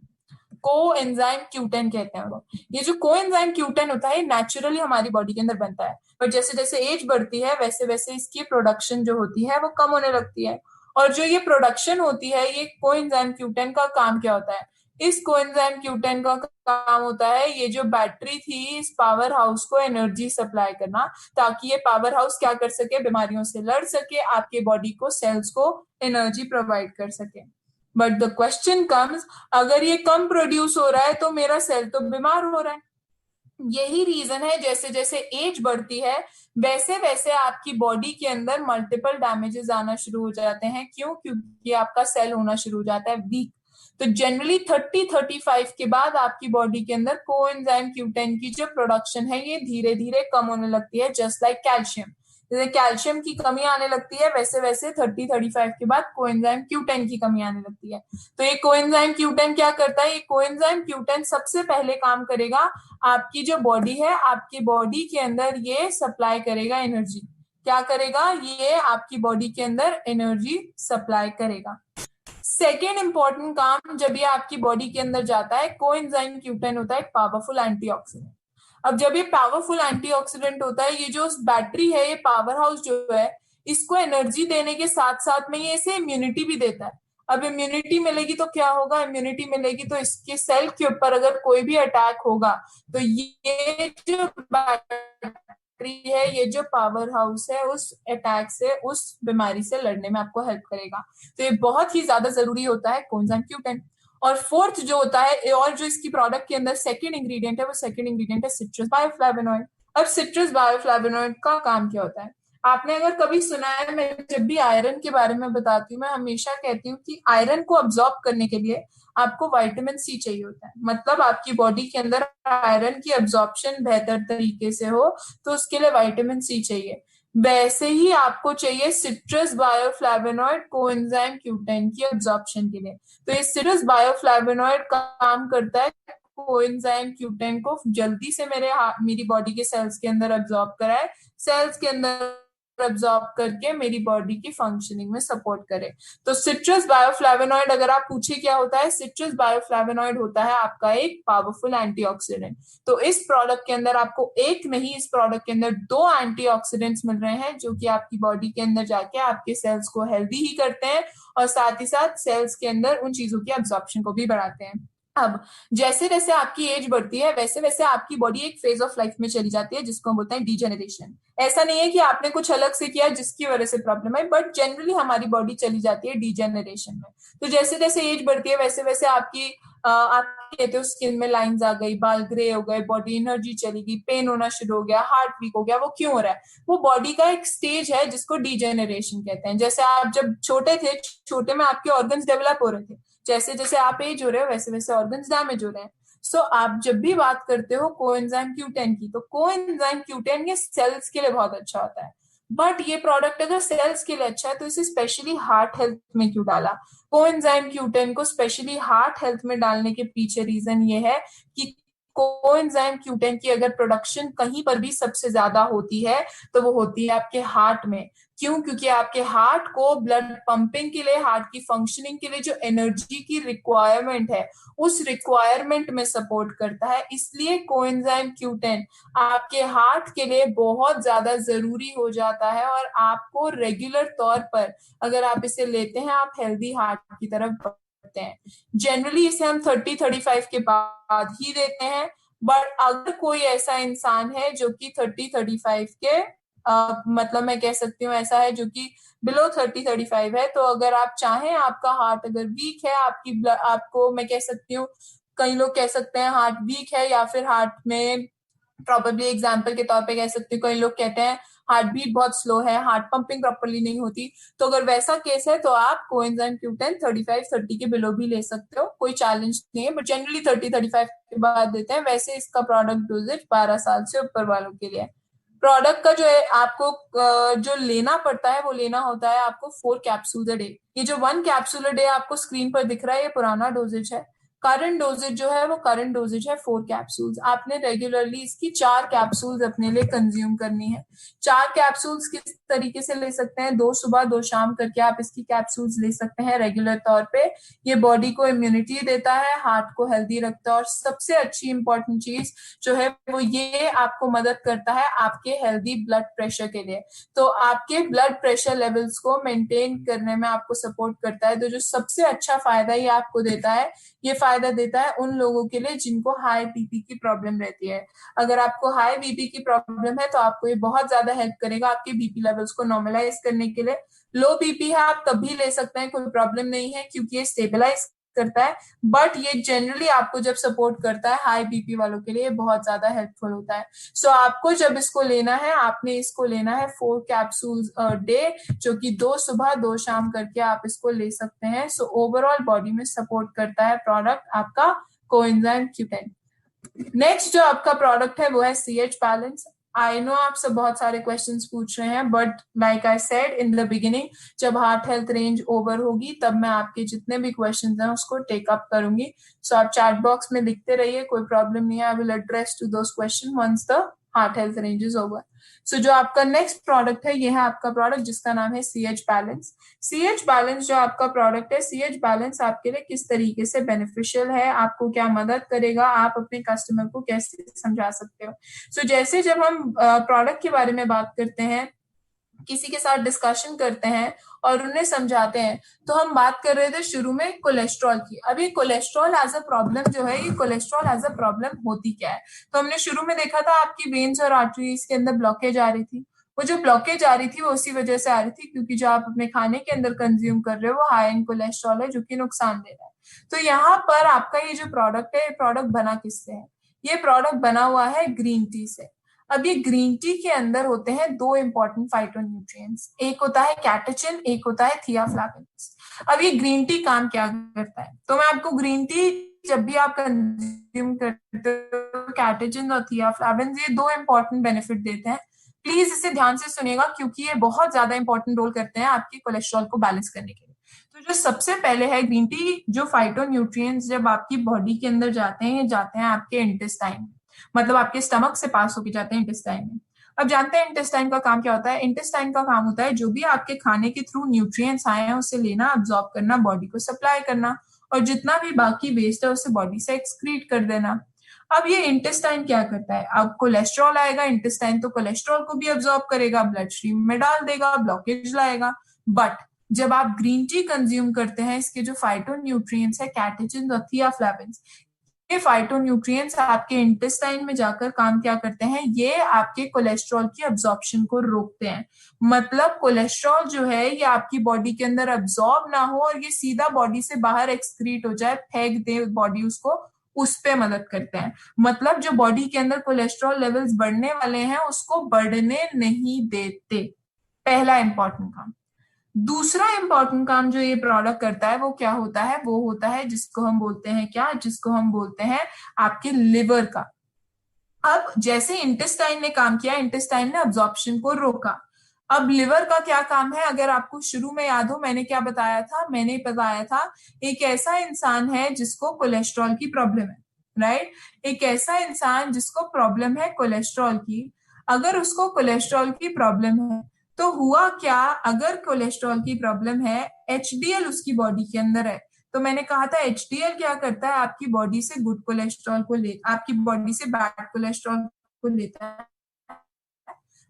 Q10 कहते हैं वो। ये जो कोएंजाइम Q10 होता है नेचुरली हमारी बॉडी के अंदर बनता है, पर जैसे जैसे एज बढ़ती है वैसे वैसे इसकी प्रोडक्शन जो होती है वो कम होने लगती है। और जो ये प्रोडक्शन होती है, ये कोएंजाइम Q10 का काम क्या होता है, इस कोएंजाइम Q10 का काम होता है ये जो बैटरी थी इस पावर हाउस को एनर्जी सप्लाई करना, ताकि ये पावर हाउस क्या कर सके, बीमारियों से लड़ सके, आपके बॉडी को, सेल्स को एनर्जी प्रोवाइड कर सके। बट द क्वेश्चन कम्स, अगर ये कम प्रोड्यूस हो रहा है तो मेरा सेल तो बीमार हो रहा है। यही रीजन है, जैसे जैसे एज बढ़ती है वैसे वैसे आपकी बॉडी के अंदर मल्टीपल डैमेजेस आना शुरू हो जाते हैं। क्यों? क्योंकि आपका सेल होना शुरू हो जाता है वीक। तो जनरली 30-35 के बाद आपकी बॉडी के अंदर कोएंजाइम Q10 की जो प्रोडक्शन है ये धीरे धीरे कम होने लगती है, जस्ट लाइक कैल्शियम। जैसे कैल्शियम की कमी आने लगती है वैसे वैसे 30-35 के बाद कोएंजाइम Q10 की कमी आने लगती है। तो ये कोएंजाइम Q10 क्या करता है, ये कोएंजाइम Q10 सबसे पहले काम करेगा, आपकी जो बॉडी है, आपकी बॉडी के अंदर ये सप्लाई करेगा एनर्जी। क्या करेगा, ये आपकी बॉडी के अंदर एनर्जी सप्लाई करेगा। सेकेंड इंपॉर्टेंट काम जब ये आपकी बॉडी के अंदर जाता है, कोएंजाइम Q10 होता है एक पावरफुल एंटीऑक्सीडेंट। अब जब ये पावरफुल एंटीऑक्सीडेंट होता है, ये जो बैटरी है, ये पावर हाउस जो है, इसको एनर्जी देने के साथ साथ में ये इसे इम्यूनिटी भी देता है। अब इम्यूनिटी मिलेगी तो क्या होगा, इम्यूनिटी मिलेगी तो इसके सेल के ऊपर अगर कोई भी अटैक होगा तो ये जो बैटरी है, ये जो पावर हाउस है, उस अटैक से, उस बीमारी से लड़ने में आपको हेल्प करेगा। तो ये बहुत ही ज्यादा जरूरी होता है कोएंजाइम Q10। और फोर्थ जो होता है, और जो इसकी प्रोडक्ट के अंदर सेकंड इंग्रेडिएंट है, वो सेकंड इंग्रेडिएंट है सिट्रस बायोफ्लैवोनॉइड। अब सिट्रस बायोफ्लैवोनॉइड का काम क्या होता है, आपने अगर कभी सुना है, मैं जब भी आयरन के बारे में बताती हूँ, मैं हमेशा कहती हूँ कि आयरन को अब्सॉर्ब करने के लिए आपको विटामिन सी चाहिए होता है। मतलब आपकी बॉडी के अंदर आयरन की अब्सॉर्प्शन बेहतर तरीके से हो तो उसके लिए विटामिन सी चाहिए। वैसे ही आपको चाहिए सिट्रस बायोफ्लैवोनॉइड कोएंजाइम Q10 की अब्सॉर्प्शन के लिए। तो ये सिट्रस बायोफ्लैवोनॉइड काम करता है कोएंजाइम Q10 को जल्दी से मेरी बॉडी के सेल्स के अंदर अब्सॉर्ब कराए, सेल्स के अंदर अब्सॉर्ब करके मेरी बॉडी की फंक्शनिंग में सपोर्ट करे। तो सिट्रस बायोफ्लैवोनॉइड, अगर आप पूछे क्या होता है, सिट्रस बायोफ्लैवोनॉइड होता है आपका एक पावरफुल एंटीऑक्सीडेंट। तो इस प्रोडक्ट के अंदर आपको एक नहीं, इस प्रोडक्ट के अंदर 2 एंटीऑक्सीडेंट्स मिल रहे हैं, जो कि आपकी बॉडी के अंदर जाके आपके सेल्स को हेल्दी ही करते हैं और साथ ही साथ सेल्स के अंदर उन चीजों की अब्सॉर्प्शन को भी बढ़ाते हैं। अब जैसे जैसे आपकी एज बढ़ती है वैसे वैसे आपकी बॉडी एक फेज ऑफ लाइफ में चली जाती है जिसको हम बोलते हैं डीजेनरेशन। ऐसा नहीं है कि आपने कुछ अलग से किया जिसकी वजह से प्रॉब्लम है, बट जनरली हमारी बॉडी चली जाती है डीजेनरेशन में। तो जैसे जैसे एज बढ़ती है वैसे वैसे आपकी आप कहते हो स्किन में लाइंस आ गई, बाल ग्रे हो गए, बॉडी एनर्जी चली गई, पेन होना शुरू हो गया, हार्ट वीक हो गया। वो क्यों हो रहा है? वो बॉडी का एक स्टेज है जिसको डीजेनरेशन कहते हैं। जैसे आप जब छोटे थे, छोटे में आपके ऑर्गन्स डेवलप हो रहे थे, जैसे जैसे आप एज हो रहे हो वैसे वैसे ऑर्गन्स डैमेज हो रहे हैं। सो आप जब भी बात करते हो कोएंजाइम Q10 की, तो कोएंजाइम Q10 ये सेल्स के लिए बहुत अच्छा होता है। बट ये प्रोडक्ट अगर सेल्स के लिए अच्छा है तो इसे स्पेशली हार्ट हेल्थ में क्यों डाला? कोएंजाइम Q10 को स्पेशली हार्ट हेल्थ में डालने के पीछे रीजन ये है कि कोएंजाइम Q10 की अगर प्रोडक्शन कहीं पर भी सबसे ज्यादा होती है तो वो होती है आपके हार्ट में। क्यों? क्योंकि आपके हार्ट को ब्लड पंपिंग के लिए, हार्ट की फंक्शनिंग के लिए जो एनर्जी की रिक्वायरमेंट है उस रिक्वायरमेंट में सपोर्ट करता है। इसलिए कोएंजाइम Q10 आपके हार्ट के लिए बहुत ज्यादा जरूरी हो जाता है और आपको रेगुलर तौर पर अगर आप इसे लेते हैं आप हेल्दी हार्ट की तरफ बढ़ते हैं। जनरली इसे हम 30-35 के बाद ही देते हैं, बट अगर कोई ऐसा इंसान है जो कि 30-35 के मतलब मैं कह सकती हूँ ऐसा है जो कि बिलो 30-35 है, तो अगर आप चाहें, आपका हार्ट अगर वीक है, आपको मैं कह सकती हूँ, कई लोग कह सकते हैं हार्ट वीक है या फिर हार्ट में प्रॉबेबली एग्जाम्पल के तौर पे कह सकती हूँ, कई लोग कहते हैं हार्ट बीट बहुत स्लो है, हार्ट पंपिंग प्रॉपरली नहीं होती, तो अगर वैसा केस है तो आप कोएंजाइम Q10 35-30 के बिलो भी ले सकते हो, कोई चैलेंज नहीं है, बट जनरली 30-35 के बाद देते हैं। वैसे इसका प्रोडक्ट डोजेज 12 साल से ऊपर वालों के लिए। प्रोडक्ट का जो है आपको जो लेना पड़ता है वो लेना होता है आपको 4 कैप्सूल अ डे। ये जो 1 कैप्सूल अ डे आपको स्क्रीन पर दिख रहा है ये पुराना डोजेज है। करंट डोजेज जो है वो करंट डोजेज है 4 कैप्सूल्स। आपने रेगुलरली इसकी 4 कैप्सूल्स अपने लिए कंज्यूम करनी है। 4 कैप्सूल्स किस तरीके से ले सकते हैं? 2 सुबह 2 शाम करके आप इसकी कैप्सूल्स ले सकते हैं रेगुलर तौर पे। ये बॉडी को इम्यूनिटी देता है, हार्ट को हेल्दी रखता है और सबसे अच्छी इंपॉर्टेंट चीज जो है वो ये आपको मदद करता है आपके हेल्दी ब्लड प्रेशर के लिए। तो आपके ब्लड प्रेशर लेवल्स को मेंटेन करने में आपको सपोर्ट करता है। तो जो सबसे अच्छा फायदा ये आपको देता है, ये फायदा देता है उन लोगों के लिए जिनको हाई बीपी की प्रॉब्लम रहती है। अगर आपको हाई बीपी की प्रॉब्लम है तो आपको ये बहुत ज्यादा हेल्प करेगा आपके बीपी लेवल्स को नॉर्मलाइज करने के लिए। लो बीपी है आप तब भी ले सकते हैं, कोई प्रॉब्लम नहीं है क्योंकि ये स्टेबलाइज करता है, बट ये जनरली आपको जब सपोर्ट करता है हाई बीपी वालों के लिए बहुत ज्यादा हेल्पफुल होता है। सो आपको जब इसको लेना है, आपने इसको लेना है 4 कैप्सूल्स अ डे, जो कि 2 सुबह 2 शाम करके आप इसको ले सकते हैं। सो ओवरऑल बॉडी में सपोर्ट करता है प्रोडक्ट आपका कोएंजाइम Q10। नेक्स्ट जो आपका प्रोडक्ट है वो है CH बैलेंस। आई नो आप सब बहुत सारे क्वेश्चंस पूछ रहे हैं, but like I said in the beginning, जब हार्ट हेल्थ रेंज ओवर होगी तब मैं आपके जितने भी क्वेश्चंस हैं उसको टेक अप करूंगी। सो आप चैट बॉक्स में लिखते रहिए, कोई प्रॉब्लम नहीं है। I will address to those question once the heart health range is over. So जो आपका नेक्स्ट प्रोडक्ट है ये है आपका प्रोडक्ट जिसका नाम है CH बैलेंस। CH बैलेंस जो आपका प्रोडक्ट है, CH बैलेंस आपके लिए किस तरीके से बेनिफिशियल है, आपको क्या मदद करेगा, आप अपने कस्टमर को कैसे समझा सकते हो। सो जैसे जब हम प्रोडक्ट के बारे में बात करते हैं, किसी के साथ डिस्कशन करते हैं और उन्हें समझाते हैं, तो हम बात कर रहे थे शुरू में कोलेस्ट्रॉल की। अभी कोलेस्ट्रॉल एज अ प्रॉब्लम जो है, ये कोलेस्ट्रॉल एज अ प्रॉब्लम होती क्या है? तो हमने शुरू में देखा था आपकी वेन्स और आर्टरीज के अंदर ब्लॉकेज आ रही थी। वो जो ब्लॉकेज आ रही थी वो उसी वजह से आ रही थी क्योंकि जो आप अपने खाने के अंदर कंज्यूम कर रहे हो वो हाई इन कोलेस्ट्रॉल है जो कि नुकसान दे रहा है। तो यहाँ पर आपका ये जो प्रोडक्ट है, ये प्रोडक्ट बना किससे है? ये प्रोडक्ट बना हुआ है ग्रीन टी से। अब ये ग्रीन टी के अंदर होते हैं 2 इंपॉर्टेंट फाइटोन्यूट्रिएंट्स, एक होता है कैटेचिन, एक होता है थियाफ्लाविनोल्स। अब ये ग्रीन टी काम क्या करता है? तो मैं आपको ग्रीन टी जब भी आप कंज्यूम करते हो, कैटेचिन और थियाफ्लाविन ये 2 इंपॉर्टेंट बेनिफिट देते हैं। प्लीज इसे ध्यान से सुनिएगा क्योंकि ये बहुत ज्यादा इंपॉर्टेंट रोल करते हैं आपके कोलेस्ट्रॉल को बैलेंस करने के लिए। तो जो सबसे पहले है ग्रीन टी, जो फाइटोन्यूट्रिएंट्स जब आपकी बॉडी के अंदर जाते हैं, जाते हैं आपके इंटेस्टाइन में, मतलब आपके स्टमक से पास होके जाते हैं इंटेस्टाइन में। अब जानते हैं इंटेस्टाइन का काम क्या होता है? इंटेस्टाइन का काम होता है जो भी आपके खाने के थ्रू न्यूट्रिएंट्स आए हैं उसे लेना, अब्सॉर्ब करना, बॉडी को सप्लाई करना, और जितना भी बाकी वेस्ट है उसे बॉडी से एक्सक्रीट कर देना। अब ये इंटेस्टाइन क्या करता है? अब कोलेस्ट्रॉल आएगा, इंटेस्टाइन तो कोलेस्ट्रॉल को भी अब्सॉर्ब करेगा, ब्लड स्ट्रीम में डाल देगा, ब्लॉकेज लाएगा। बट जब आप ग्रीन टी कंज्यूम करते हैं, इसके जो फाइटोन्यूट्रिएंट्स है कैटेचिन और थियाफ्लाविन, ये फाइटोन्यूट्रिएंट्स आपके इंटेस्टाइन में जाकर काम क्या करते हैं? ये आपके कोलेस्ट्रॉल की अब्सॉर्प्शन को रोकते हैं। मतलब कोलेस्ट्रॉल जो है ये आपकी बॉडी के अंदर अब्सॉर्ब ना हो और ये सीधा बॉडी से बाहर एक्सक्रीट हो जाए, फेंक दे बॉडी उसको, उस पे मदद करते हैं। मतलब जो बॉडी के अंदर कोलेस्ट्रॉल लेवल्स बढ़ने वाले हैं उसको बढ़ने नहीं देते। पहला इंपॉर्टेंट काम। दूसरा इंपॉर्टेंट काम जो ये प्रोडक्ट करता है वो क्या होता है? वो होता है जिसको हम बोलते हैं क्या? जिसको हम बोलते हैं आपके लिवर का। अब जैसे इंटेस्टाइन ने काम किया, इंटेस्टाइन ने अब्जॉर्प्शन को रोका। अब लिवर का क्या काम है, अगर आपको शुरू में याद हो मैंने क्या बताया था, मैंने बताया था एक ऐसा इंसान है जिसको कोलेस्ट्रॉल की प्रॉब्लम है, राइट। एक ऐसा इंसान जिसको प्रॉब्लम है कोलेस्ट्रॉल की, अगर उसको कोलेस्ट्रॉल की प्रॉब्लम है तो हुआ क्या, अगर कोलेस्ट्रॉल की प्रॉब्लम है, एचडीएल उसकी बॉडी के अंदर है, तो मैंने कहा था एचडीएल क्या करता है, आपकी बॉडी से गुड कोलेस्ट्रॉल को ले, आपकी बॉडी से बैड कोलेस्ट्रॉल को लेता है,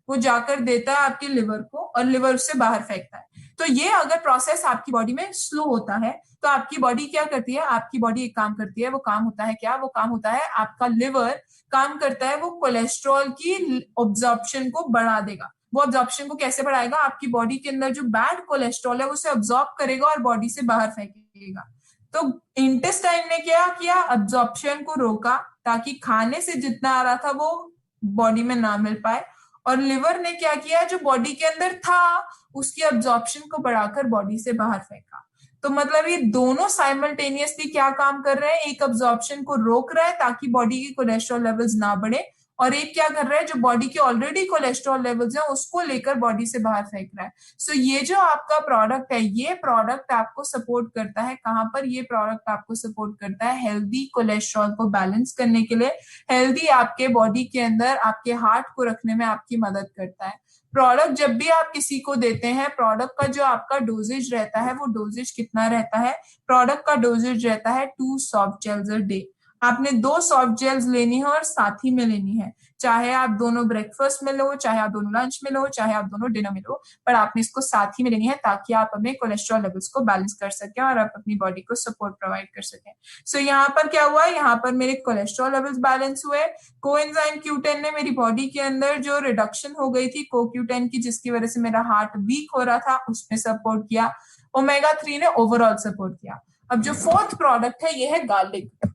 वो जाकर देता है आपके लिवर को और लिवर उससे बाहर फेंकता है। तो ये अगर प्रोसेस आपकी बॉडी में स्लो होता है तो आपकी बॉडी क्या करती है, आपकी बॉडी एक काम करती है, वो काम होता है क्या, वो काम होता है आपका लिवर काम करता है, वो कोलेस्ट्रॉल की ऑब्जॉर्प्शन को बढ़ा देगा। वो ऑब्जॉर्प्शन को कैसे बढ़ाएगा, आपकी बॉडी के अंदर जो बैड कोलेस्ट्रॉल है उसे ऑब्जॉर्ब करेगा और बॉडी से बाहर फेंकेगा। तो इंटेस्टाइन ने क्या किया, अब्जॉर्प्शन को रोका ताकि खाने से जितना आ रहा था वो बॉडी में ना मिल पाए, और लिवर ने क्या किया, जो बॉडी के अंदर था उसकी अब्जॉर्प्शन को बढ़ाकर बॉडी से बाहर फेंका। तो मतलब ये दोनों साइमल्टेनियसली क्या काम कर रहे हैं, एक अब्जॉर्प्शन को रोक रहा है ताकि बॉडी की कोलेस्ट्रॉल लेवल्स ना बढ़े, और एक क्या कर रहा है, जो बॉडी के ऑलरेडी कोलेस्ट्रॉल लेवल्स हैं उसको लेकर बॉडी से बाहर फेंक रहा है। सो ये जो आपका प्रोडक्ट है, ये प्रोडक्ट आपको सपोर्ट करता है कहां पर, ये प्रोडक्ट आपको सपोर्ट करता है हेल्दी कोलेस्ट्रॉल को बैलेंस करने के लिए, हेल्दी आपके बॉडी के अंदर आपके हार्ट को रखने में आपकी मदद करता है। प्रोडक्ट जब भी आप किसी को देते हैं, प्रोडक्ट का जो आपका डोजेज रहता है वो डोजेज कितना रहता है, प्रोडक्ट का डोजेज रहता है 2 सॉफ्ट जेल्स अ डे। आपने 2 सॉफ्ट जेल्स लेनी है और साथ ही में लेनी है, चाहे आप दोनों ब्रेकफास्ट में लो, चाहे आप दोनों लंच में लो, चाहे आप दोनों डिनर में लो, पर आपने इसको साथ ही में लेनी है ताकि आप अपने कोलेस्ट्रॉल लेवल्स को बैलेंस कर सकें और आप अपनी बॉडी को सपोर्ट प्रोवाइड कर सकें। सो यहाँ पर क्या हुआ, यहाँ पर मेरे कोलेस्ट्रॉल लेवल्स बैलेंस हुए, कोएंजाइम Q10 ने मेरी बॉडी के अंदर जो रिडक्शन हो गई थी CoQ10 की, जिसकी वजह से मेरा हार्ट वीक हो रहा था, उसने सपोर्ट किया। ओमेगा 3 ने ओवरऑल सपोर्ट किया। अब जो फोर्थ प्रोडक्ट है ये है garlic.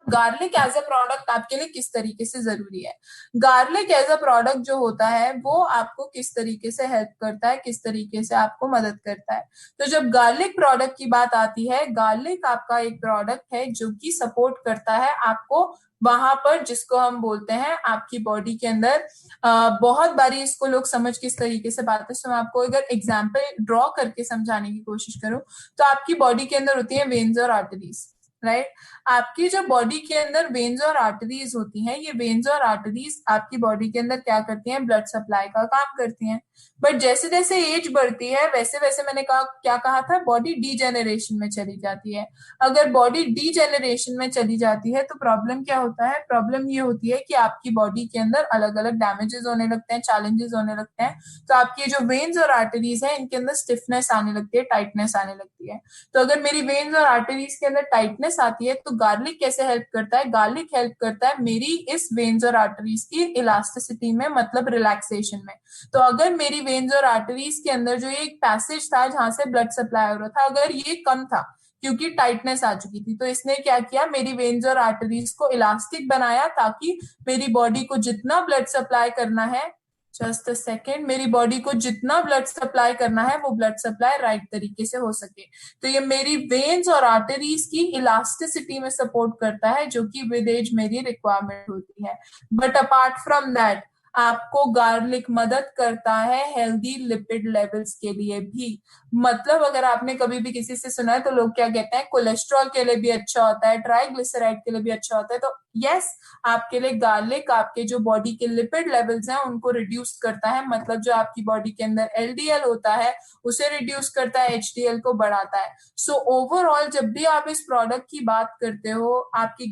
Garlic as a product आपके लिए किस तरीके से जरूरी है, गार्लिक एज अ प्रोडक्ट जो होता है वो आपको किस तरीके से हेल्प करता है, किस तरीके से आपको मदद करता है। तो जब गार्लिक प्रोडक्ट की बात आती है, गार्लिक आपका एक प्रोडक्ट है जो कि सपोर्ट करता है आपको वहां पर जिसको हम बोलते हैं आपकी बॉडी के अंदर। बहुत बारी इसको लोग समझ किस तरीके से बात है, तो मैं आपको अगर एग्जाम्पल ड्रॉ करके समझाने की कोशिश करूं तो आपकी बॉडी के अंदर होती है वेन्स और आर्टरीज, राइट। आपकी जो बॉडी के अंदर वेन्स और आर्टरीज होती हैं, ये वेन्स और आर्टरीज आपकी बॉडी के अंदर क्या करती हैं, ब्लड सप्लाई का काम करती हैं। बट जैसे जैसे एज बढ़ती है वैसे वैसे मैंने कहा क्या कहा था, बॉडी डीजेनरेशन में चली जाती है। अगर बॉडी डीजेनरेशन में चली जाती है तो प्रॉब्लम क्या होता है, प्रॉब्लम ये होती है कि आपकी बॉडी के अंदर अलग अलग डैमेजेस होने लगते हैं, चैलेंजेस होने लगते हैं। तो आपकी जो वेन्स और आर्टरीज है इनके अंदर स्टिफनेस आने लगती है, टाइटनेस आने लगती है। तो अगर मेरी वेन्स और आर्टरीज के अंदर टाइटनेस आती है तो गार्लिक कैसे हेल्प करता है, गार्लिक हेल्प करता है मेरी इस वेन्स और आर्टरीज की इलास्टिसिटी में, मतलब रिलैक्सेशन में। तो अगर मेरी वेन्स और आर्टरीज के अंदर जो एक पैसेज था जहां से ब्लड सप्लाई हो रहा था, अगर ये कम था क्योंकि टाइटनेस आ चुकी थी, तो इसने क्या किया, मेरी वेन्स और आर्टरीज को इलास्टिक बनाया ताकि मेरी बॉडी को जितना ब्लड सप्लाई करना है, जस्ट अ सेकेंड, मेरी बॉडी को जितना ब्लड सप्लाई करना है वो ब्लड सप्लाई राइट तरीके से हो सके। तो ये मेरी वेन्स और आर्टरीज की इलास्टिसिटी में सपोर्ट करता है जो कि विद एज मेरी रिक्वायरमेंट होती है। बट अपार्ट फ्रॉम दैट आपको गार्लिक मदद करता है हेल्दी लिपिड लेवल्स के लिए भी। मतलब अगर आपने कभी भी किसी से सुना है तो लोग क्या कहते हैं, कोलेस्ट्रॉल के लिए भी अच्छा होता है, ट्राइग्लिसराइड के लिए भी अच्छा होता है। तो यस, आपके लिए गार्लिक आपके जो बॉडी के लिपिड लेवल्स हैं उनको रिड्यूस करता है, मतलब जो आपकी बॉडी के अंदर एलडीएल होता है उसे रिड्यूस करता है, एचडीएल को बढ़ाता है। सो ओवरऑल जब भी आप इस प्रोडक्ट की बात करते हो, आपकी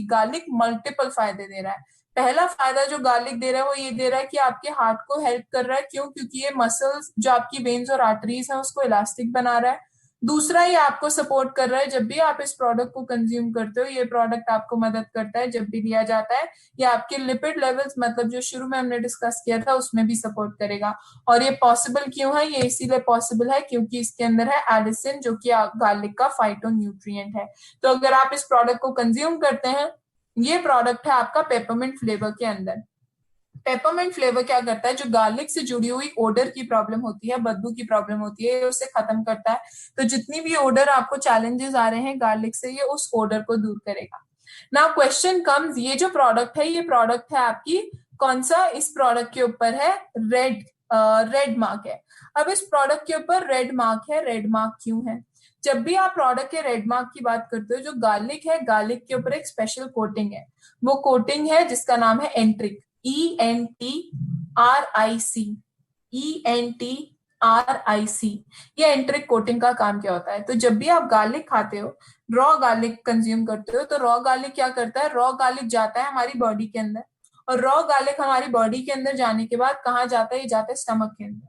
गार्लिक मल्टीपल फायदे दे रहा है। पहला फायदा जो गार्लिक दे रहा है वो ये दे रहा है कि आपके हार्ट को हेल्प कर रहा है, क्यों, क्योंकि ये मसल्स जो आपकी वेन्स और आर्टरीज है उसको इलास्टिक बना रहा है। दूसरा, ये आपको सपोर्ट कर रहा है जब भी आप इस प्रोडक्ट को कंज्यूम करते हो, ये प्रोडक्ट आपको मदद करता है जब भी लिया जाता है, ये आपके लिपिड लेवल्स, मतलब जो शुरू में हमने डिस्कस किया था उसमें भी सपोर्ट करेगा। और ये पॉसिबल क्यों है, ये इसीलिए पॉसिबल है क्योंकि इसके अंदर है एलिसिन जो कि गार्लिक का फाइटो न्यूट्रिएंट है। तो अगर आप इस प्रोडक्ट को कंज्यूम करते हैं, ये प्रोडक्ट है आपका पेपरमिंट फ्लेवर के अंदर। पेपरमिंट फ्लेवर क्या करता है, जो गार्लिक से जुड़ी हुई ओडर की प्रॉब्लम होती है, बदबू की प्रॉब्लम होती है, उसे खत्म करता है। तो जितनी भी ओडर आपको चैलेंजेस आ रहे हैं गार्लिक से, ये उस ओडर को दूर करेगा। नाउ क्वेश्चन कम्स, ये जो प्रोडक्ट है ये प्रोडक्ट है आपकी कौन सा, इस प्रोडक्ट के ऊपर है रेड रेड मार्क है। अब इस प्रोडक्ट के ऊपर रेड मार्क है, रेड मार्क क्यों है? जब भी आप प्रोडक्ट के रेड मार्क की बात करते हो, जो गार्लिक है, गार्लिक के ऊपर एक स्पेशल कोटिंग है, वो कोटिंग है जिसका नाम है एंट्रिक, ENTRIC, ENTRIC। ये एंट्रिक कोटिंग का काम क्या होता है? तो जब भी आप गार्लिक खाते हो, रॉ गार्लिक कंज्यूम करते हो, तो रॉ गार्लिक क्या करता है? रॉ गार्लिक जाता है हमारी बॉडी के अंदर, और रॉ गार्लिक हमारी बॉडी के अंदर जाने के बाद कहाँ जाता है? ये जाता है स्टमक के अंदर।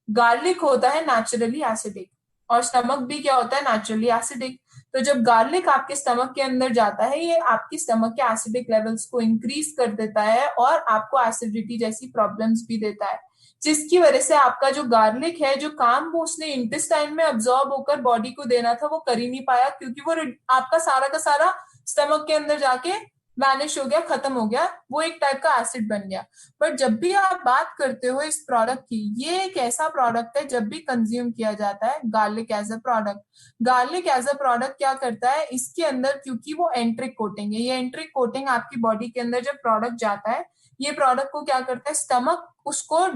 गार्लिक होता है नेचुरली एसिडिक, और स्टमक भी क्या होता है? Naturally acidic. तो जब गार्लिक आपके स्टमक के अंदर जाता है, ये आपकी स्टमक के एसिडिक लेवल्स को इंक्रीज कर देता है और आपको एसिडिटी जैसी प्रॉब्लम्स भी देता है, जिसकी वजह से आपका जो गार्लिक है, जो काम वो उसने इंटेस्टाइन में अब्सॉर्ब होकर बॉडी को देना था, वो कर ही नहीं पाया, क्योंकि वो आपका सारा का सारा स्टमक के अंदर जाके वैनिश हो गया, खत्म हो गया, वो एक टाइप का एसिड बन गया। बट जब भी आप बात करते हो इस प्रोडक्ट की, ये एक ऐसा प्रोडक्ट है जब भी कंज्यूम किया जाता है garlic as a product, garlic as a product क्या करता है इसके अंदर, क्योंकि वो एंट्रिक कोटिंग है, ये एंट्रिक कोटिंग आपकी बॉडी के अंदर जब प्रोडक्ट जाता है, ये प्रोडक्ट को क्या करता है? स्टमक उसको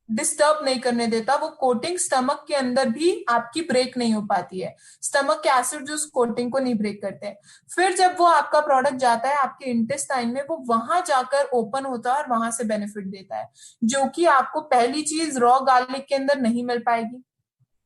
डिस्टर्ब नहीं करने देता, वो कोटिंग स्टमक के अंदर भी आपकी ब्रेक नहीं हो पाती है, स्टमक के एसिड जो उस कोटिंग को नहीं ब्रेक करते हैं। फिर जब वो आपका प्रोडक्ट जाता है आपके इंटेस्टाइन में, वो वहां जाकर ओपन होता है और वहां से बेनिफिट देता है, जो कि आपको पहली चीज रॉ गार्लिक के अंदर नहीं मिल पाएगी।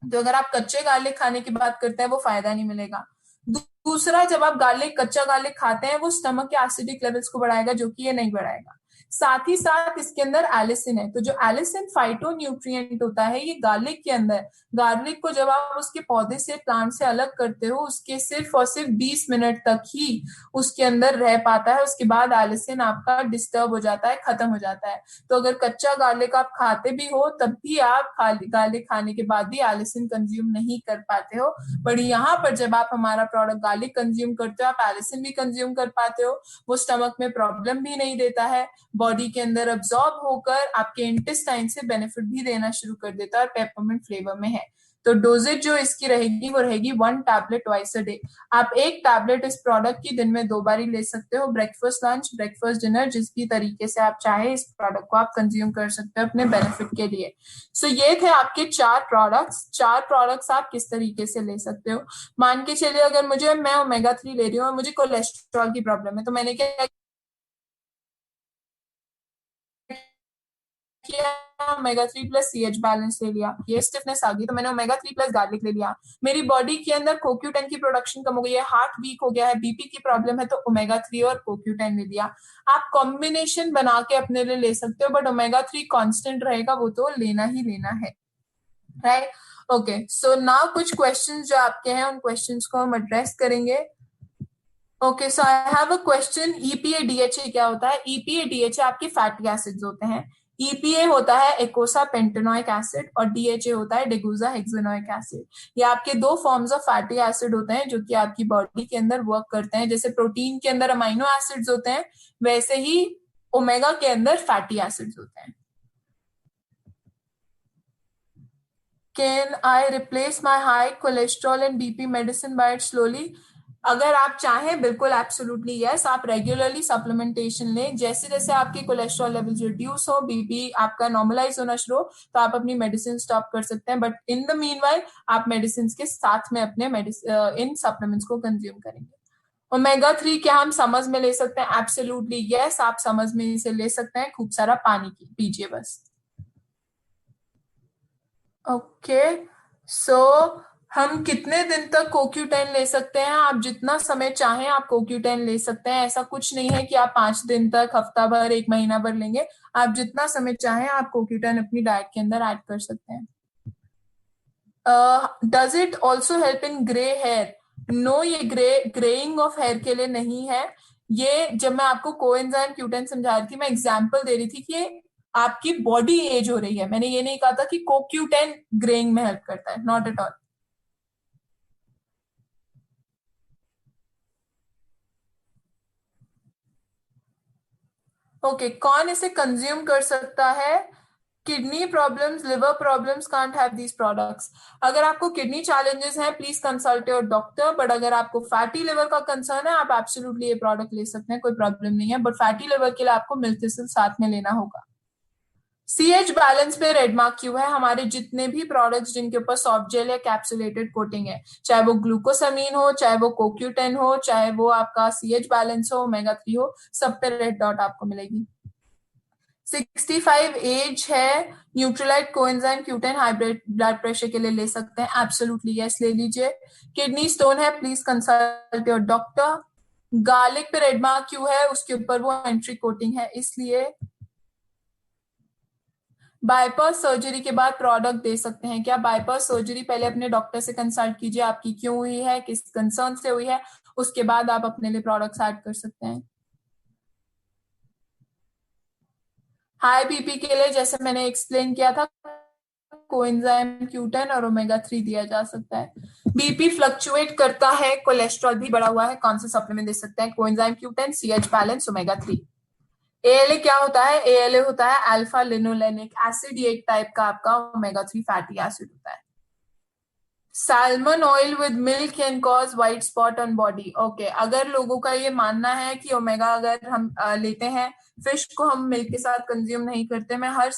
तो अगर आप कच्चे गार्लिक खाने की बात करते हैं, वो फायदा नहीं मिलेगा। दूसरा, जब आप गार्लिक, कच्चा गार्लिक खाते हैं, वो स्टमक के एसिडिक लेवल्स को बढ़ाएगा, जो कि ये नहीं बढ़ाएगा। साथ ही साथ इसके अंदर एलिसिन है, तो जो एलिसिन फाइटो न्यूट्रिएंट होता है, ये गार्लिक के अंदर, गार्लिक को जब आप उसके पौधे से, प्लांट से अलग करते हो, उसके सिर्फ और सिर्फ 20 मिनट तक ही उसके अंदर रह पाता है, उसके बाद एलिसिन आपका डिस्टर्ब हो जाता है, खत्म हो जाता है। तो अगर कच्चा गार्लिक आप खाते भी हो, तब भी आप गार्लिक खाने के बाद भी एलिसिन कंज्यूम नहीं कर पाते हो। बट यहाँ पर जब आप हमारा प्रोडक्ट गार्लिक कंज्यूम करते हो, आप एलिसिन भी कंज्यूम कर पाते हो, वो स्टमक में प्रॉब्लम भी नहीं देता है, बॉडी के अंदर अब्सॉर्ब होकर आपके इंटेस्टाइन से बेनिफिट भी देना शुरू कर देता है, और पेपरमिंट फ्लेवर में है। तो डोजेज जो इसकी रहेगी वो रहेगी 1 टैबलेट ट्वाइस अ डे। आप एक टैबलेट इस प्रोडक्ट की दिन में 2 बार ही ले सकते हो, ब्रेकफास्ट, लंच, ब्रेकफास्ट, डिनर, जिस भी तरीके से आप चाहे इस प्रोडक्ट को आप कंज्यूम कर सकते हो अपने बेनिफिट के लिए। सो ये थे आपके 4 प्रोडक्ट्स आप किस तरीके से ले सकते हो। मान के चलिए अगर मैं ओमेगा 3 ले रही हूँ और मुझे कोलेस्ट्रॉल की प्रॉब्लम है, तो मैंने क्या किया? ओमेगा 3 प्लस CH बैलेंस ले लिया। ये स्टिफनेस आ गई तो मैंने ओमेगा 3 प्लस गार्लिक ले लिया। मेरी बॉडी के अंदर CoQ10 की प्रोडक्शन कम हो गई है, हार्ट वीक हो गया है, बीपी की प्रॉब्लम है, तो ओमेगा 3 और CoQ10 ले लिया। आप कॉम्बिनेशन बना के अपने लिए ले सकते हो, बट ओमेगा 3 कांस्टेंट रहेगा, वो तो लेना ही लेना है, राइट? ओके, सो नाउ कुछ क्वेश्चंस जो आपके हैं, उन क्वेश्चंस को हम एड्रेस करेंगे। Okay, so I have a question, EPA DHA क्या होता है? ईपीए डीएचए आपके फैटी एसिड्स होते हैं। ईपीए होता है एकोसा पेंटेनोइक एसिड और डीएचए होता है डेगुजा हेक्सेनोइक एसिड। ये आपके 2 फॉर्म्स ऑफ फैटी एसिड होते हैं जो कि आपकी बॉडी के अंदर वर्क करते हैं। जैसे प्रोटीन के अंदर अमाइनो एसिड्स होते हैं, वैसे ही ओमेगा के अंदर फैटी एसिड्स होते हैं। Can I replace my high cholesterol and BP medicine bye it slowly? अगर आप चाहें, बिल्कुल एब्सोल्युटली यस, आप रेगुलरली सप्लीमेंटेशन लें। जैसे जैसे आपकी कोलेस्ट्रॉल लेवल्स रिड्यूस हो, बीपी आपका नॉर्मलाइज होना शुरू हो, तो आप अपनी मेडिसिन स्टॉप कर सकते हैं। बट इन द मीनवाइल आप मेडिसिन के साथ में अपने इन सप्लीमेंट्स को कंज्यूम करेंगे। ओमेगा 3 क्या हम समझ में ले सकते हैं? एब्सोल्युटली यस, आप समझ में इसे ले सकते हैं। खूब सारा पानी पीजिए बस। ओके, सो हम कितने दिन तक CoQ10 ले सकते हैं? आप जितना समय चाहें आप CoQ10 ले सकते हैं। ऐसा कुछ नहीं है कि आप 5 दिन तक, हफ्ता भर, 1 महीना भर लेंगे। आप जितना समय चाहें आप CoQ10 अपनी डाइट के अंदर ऐड कर सकते हैं। Does it also help in grey hair? No, ये ग्रेइंग ऑफ हेयर के लिए नहीं है। ये जब मैं आपको कोएंजाइम Q10 समझा रही थी, मैं एग्जाम्पल दे रही थी कि आपकी बॉडी एज हो रही है। मैंने ये नहीं कहा था कि CoQ10 ग्रेइंग में हेल्प करता है, नॉट एट ऑल। ओके, कौन इसे कंज्यूम कर सकता है? Kidney problems, liver problems can't have these products. अगर आपको किडनी चैलेंजेस हैं, please consult your doctor. But अगर आपको फैटी लिवर का कंसर्न है, आप एब्सोल्युटली ये प्रोडक्ट ले सकते हैं, कोई प्रॉब्लम नहीं है। बट फैटी लिवर के लिए आपको मिल्क थिसल साथ में लेना होगा। सीएच बैलेंस पे रेड मार्क क्यों है? हमारे जितने भी प्रोडक्ट्स जिनके ऊपर सॉफ्ट जेल या कैप्सुलेटेड कोटिंग है, चाहे वो ग्लूकोसामीन हो, चाहे वो कोक्यूटेन हो, चाहे वो आपका सीएच बैलेंस हो, ओमेगा 3 हो, सब पे रेड डॉट आपको मिलेगी। 65 एज है, Nutrilite coenzyme Q ten hybrid blood pressure के लिए ले सकते हैं, एब्सोल्युटली यस ले लीजिए। किडनी स्टोन है, please consult your doctor. Garlic पे रेड मार्क क्यों है? उसके ऊपर वो एंट्री कोटिंग है इसलिए। बाईपास सर्जरी के बाद प्रोडक्ट दे सकते हैं क्या? बाईपास सर्जरी पहले अपने डॉक्टर से कंसल्ट कीजिए, आपकी क्यों हुई है, किस कंसर्न से हुई है, उसके बाद आप अपने लिए प्रोडक्ट्स ऐड कर सकते हैं। हाई बीपी के लिए जैसे मैंने एक्सप्लेन किया था, कोएंजाइम क्यूटेन और ओमेगा 3 दिया जा सकता है। बीपी फ्लक्चुएट करता है, कोलेस्ट्रॉल भी बढ़ा हुआ है, कौन से सप्लीमेंट दे सकते हैं? Coenzyme Q ten, CH balance, omega 3। ALA क्या होता है? एएलए होता है अल्फा लिनोलेनिक एसिड, ये एक टाइप का आपका ओमेगा 3 फैटी एसिड होता है। Salmon oil with milk can cause white spot on body. Okay, अगर लोगों का ये मानना है कि ओमेगा अगर हम लेते हैं, फिश को हम मिल्क के साथ कंज्यूम नहीं करते, मैं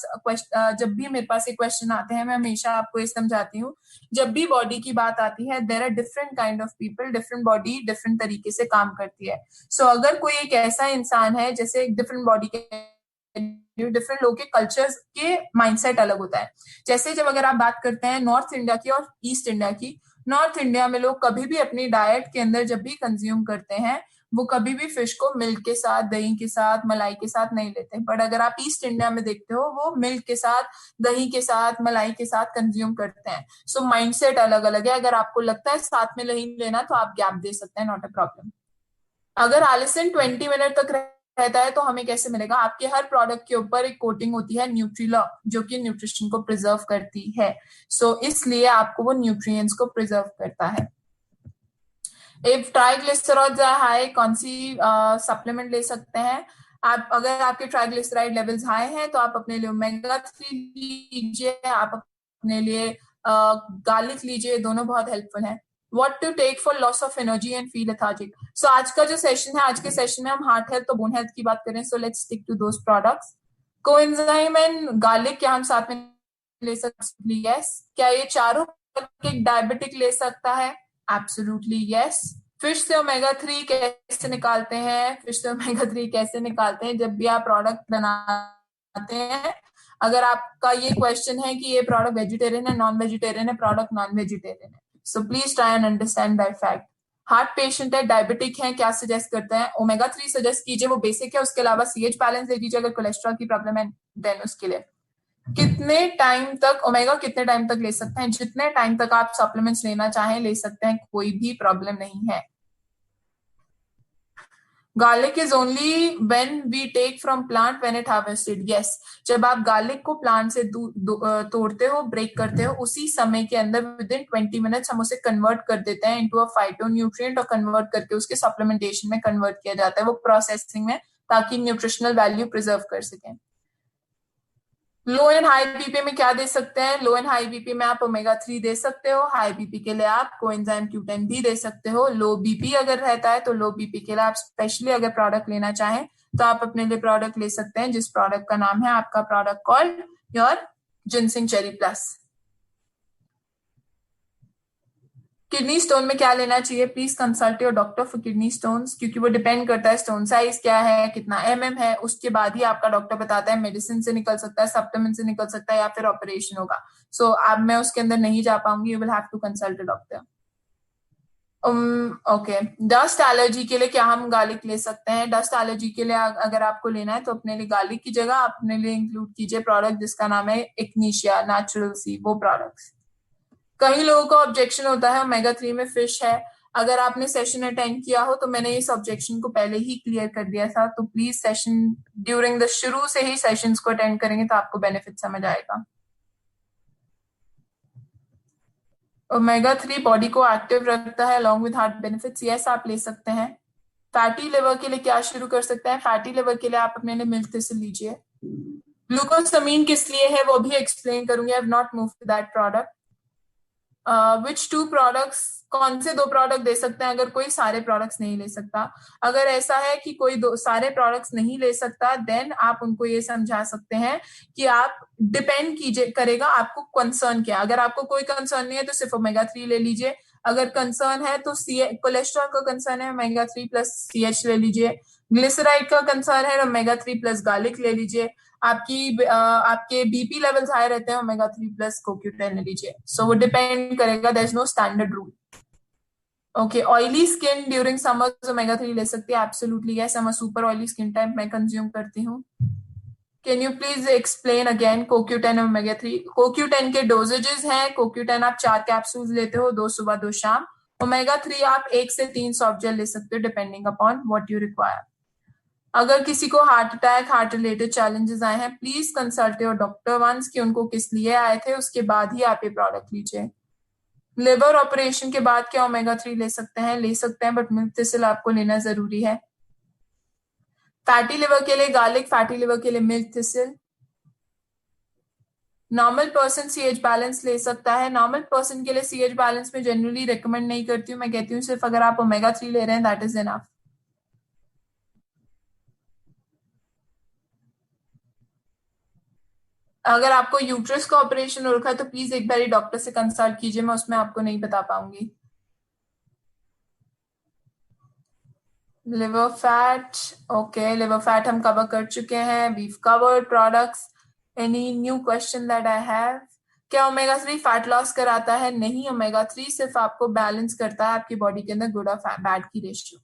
जब भी मेरे पास ये क्वेश्चन आते हैं मैं हमेशा आपको ये समझाती हूँ, जब भी बॉडी की बात आती है there are different kind of people, different body different तरीके से काम करती है। सो अगर कोई एक ऐसा इंसान है जैसे डिफरेंट बॉडी के डिफरेंट लोगों के कल्चर्स के माइंडसेट अलग होता है। जैसे जब अगर आप बात करते हैं नॉर्थ इंडिया की और ईस्ट इंडिया की, नॉर्थ इंडिया में लोग कभी भी अपनी डाइट के अंदर जब भी कंज्यूम करते हैं वो कभी भी फिश को मिल्क के साथ, दही के साथ, मलाई के साथ नहीं लेते। बट अगर आप ईस्ट इंडिया में देखते हो वो मिल्क के साथ, दही के साथ, मलाई के साथ कंज्यूम करते हैं। सो माइंडसेट अलग अलग है। अगर आपको लगता है साथ में नहीं लेना तो आप गैप दे सकते हैं, नॉट अ प्रॉब्लम। अगर आलिसन 20 मिनट तक रहता है तो हमें कैसे मिलेगा? आपके हर प्रोडक्ट के ऊपर एक कोटिंग होती है न्यूट्रीला, जो कि न्यूट्रिशन को प्रिजर्व करती है। सो इसलिए आपको वो न्यूट्रिएंट्स को प्रिजर्व करता है। इफ ट्राइग्लिसराइड्स आर हाई, कौन सी सप्लीमेंट ले सकते हैं आप? अगर आपके ट्राइग्लिसराइड लेवल्स हाई हैं तो आप अपने लिए ओमेगा 3 लीजिए, आप अपने लिए गार्लिक लीजिए, दोनों बहुत हेल्पफुल हैं। What to take for loss of energy and feel lethargic? So आज का जो सेशन है, आज के सेशन में हम हार्ट हेल्थ तो बोन हेल्थ की बात करें, so let's stick to those products. Coenzyme and garlic क्या हम साथ में ले सकते हैं? यस। क्या ये चारों एक डायबिटिक ले सकता है? Absolutely yes. फिश से ओमेगा 3 कैसे निकालते हैं? फिश से ओमेगा 3 कैसे निकालते हैं? जब भी आप प्रोडक्ट बनाते हैं, अगर आपका ये क्वेश्चन है कि ये प्रोडक्ट वेजिटेरियन है, नॉन वेजिटेरियन है, प्रोडक्ट नॉन वेजिटेरियन है, so please try and understand that fact. Heart patient है, डायबिटिक है, क्या सजेस्ट करते हैं? ओमेगा 3 सजेस्ट कीजिए, वो बेसिक है। उसके अलावा सीएच बैलेंस दे दीजिए अगर कोलेस्ट्रॉल की प्रॉब्लम है, देन उसके लिए कितने टाइम तक ओमेगा, कितने टाइम तक ले सकते हैं? जितने टाइम तक आप सप्लीमेंट्स लेना चाहें ले सकते हैं, कोई भी प्रॉब्लम नहीं है। Garlic is only when we take from plant when it harvested. Yes, जब आप गार्लिक को प्लांट से तोड़ते हो, ब्रेक करते हो, उसी समय के अंदर विद इन 20 मिनट्स हम उसे कन्वर्ट कर देते हैं इनटू अ फाइटोन्यूट्रिएंट, और कन्वर्ट करके उसके सप्लीमेंटेशन में कन्वर्ट किया जाता है, वो प्रोसेसिंग में, ताकि न्यूट्रिशनल वैल्यू प्रिजर्व कर सकें। लो एंड हाई बीपी में क्या दे सकते हैं? लो एंड हाई बीपी में आप ओमेगा 3 दे सकते हो, हाई बीपी के लिए आप कोएंजाइम क्यूटेन भी दे सकते हो। लो बीपी अगर रहता है तो लो बीपी के लिए आप स्पेशली अगर प्रोडक्ट लेना चाहें तो आप अपने लिए प्रोडक्ट ले सकते हैं, जिस प्रोडक्ट का नाम है आपका product called your ginseng cherry plus. Kidney stone में क्या लेना चाहिए? Please consult your doctor for kidney stones, क्योंकि वो डिपेंड करता है स्टोन साइज क्या है, कितना है, उसके बाद ही आपका डॉक्टर बताता है मेडिसिन से निकल सकता है, सप्लीमेंट से निकल सकता है, या फिर ऑपरेशन होगा। सो अब मैं उसके अंदर नहीं जा पाऊंगी, you will have to consult a doctor. Okay, dust allergy के लिए क्या हम गार्लिक ले सकते हैं? डस्ट एलर्जी के लिए अगर आपको लेना है तो अपने लिए गार्लिक की जगह आप अपने लिए इंक्लूड कीजिए प्रोडक्ट जिसका नाम है इग्निशिया नेचुरल सी, वो प्रोडक्ट्स। कई लोगों को ऑब्जेक्शन होता है ओमेगा 3 में फिश है। अगर आपने सेशन अटेंड किया हो तो मैंने इस ऑब्जेक्शन को पहले ही क्लियर कर दिया था, तो प्लीज सेशन ड्यूरिंग द शुरू से ही सेशंस को अटेंड करेंगे तो आपको बेनिफिट समझ आएगा। ओमेगा 3 बॉडी को एक्टिव रखता है along with heart benefits. Yes, आप ले सकते हैं। फैटी लिवर के लिए क्या शुरू कर सकते हैं? फैटी लिवर के लिए आप अपने लिए मिल्क से लीजिए। ग्लूकोसामीन किस लिए है वो भी एक्सप्लेन करूंगी, I have not move to that product. Which two products, कौन से दो प्रोडक्ट दे सकते हैं अगर कोई सारे प्रोडक्ट्स नहीं ले सकता। अगर ऐसा है कि कोई दो सारे प्रोडक्ट्स नहीं ले सकता, देन आप उनको ये समझा सकते हैं कि आप डिपेंड कीजिए करेगा आपको कंसर्न क्या। अगर आपको कोई कंसर्न नहीं है तो सिर्फ ओमेगा 3 ले लीजिए। अगर कंसर्न है तो सी कोलेस्ट्रॉल का कंसर्न है, ओमेगा 3 प्लस CH ले लीजिए। ग्लिसराइड का कंसर्न है, ओमेगा 3 प्लस गार्लिक ले लीजिए। आपके बीपी लेवल्स हाई रहते हैं, ओमेगा 3 प्लस CoQ10 ले लीजिए। सो वो डिपेंड करेगा, there is no standard rule. Okay, oily skin during summer omega 3 ले सकती है, absolutely yes. I'm a super oily skin type, मैं कंज्यूम करती हूँ। Can you please explain again CoQ10 और ओमेगा 3? CoQ10 के डोजेजेस हैं, CoQ10 आप 4 कैप्सूल्स लेते हो, 2 सुबह 2 शाम। ओमेगा 3 आप 1 से 3 सॉफ्ट जेल ले सकते हो, depending upon what you require. अगर किसी को heart attack, heart related challenges आए हैं, please consult your doctor once कि उनको किस लिए आए थे, उसके बाद ही आप ये प्रोडक्ट लीजिए। लिवर ऑपरेशन के बाद क्या ओमेगा 3 ले सकते हैं? ले सकते हैं, बट मिल्क थिसल आपको लेना जरूरी है। फैटी लिवर के लिए गार्लिक, फैटी लिवर के लिए milk thistle. Normal person CH balance ले सकता है। नॉर्मल पर्सन के लिए CH बैलेंस में जनरली रिकमेंड नहीं करती हूँ, मैं कहती हूँ सिर्फ अगर आप ओमेगा 3 ले रहे हैं दैट इज इनफ। अगर आपको यूट्रस का ऑपरेशन हो रखा है तो प्लीज एक बार डॉक्टर से कंसल्ट कीजिए, मैं उसमें आपको नहीं बता पाऊंगी। Liver fat, okay, liver fat हम कवर कर चुके हैं। We've covered products. Any new question that I have? क्या ओमेगा 3 फैट लॉस कराता है? नहीं, ओमेगा 3 सिर्फ आपको बैलेंस करता है आपकी बॉडी के अंदर गुड और बैड की रेशियो।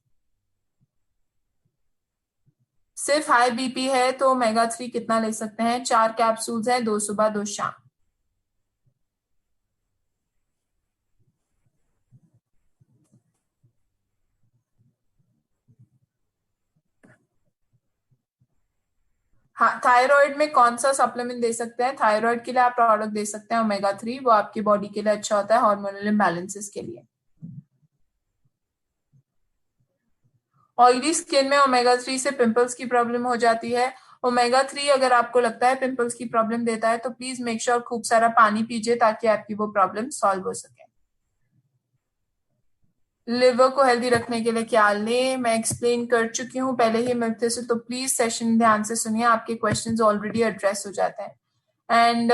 सिर्फ हाई बीपी है तो ओमेगा 3 कितना ले सकते हैं? 4 कैप्सूल्स हैं, 2 सुबह 2 शाम। हाँ, थायराइड में कौन सा सप्लीमेंट दे सकते हैं? थायराइड के लिए आप प्रोडक्ट दे सकते हैं ओमेगा 3, वो आपकी बॉडी के लिए अच्छा होता है हार्मोनल इम्बैलेंसेस के लिए। ऑयली स्किन में ओमेगा 3 से पिंपल्स की प्रॉब्लम हो जाती है। ओमेगा 3 अगर आपको लगता है पिंपल्स की प्रॉब्लम देता है तो प्लीज मेक श्योर खूब सारा पानी पीजिए ताकि आपकी वो प्रॉब्लम सॉल्व हो सके। लिवर को हेल्दी रखने के लिए क्या लें, मैं एक्सप्लेन कर चुकी हूँ पहले ही मिलते से, तो प्लीज सेशन ध्यान से सुनिए, आपके क्वेश्चंस ऑलरेडी एड्रेस हो जाते हैं। एंड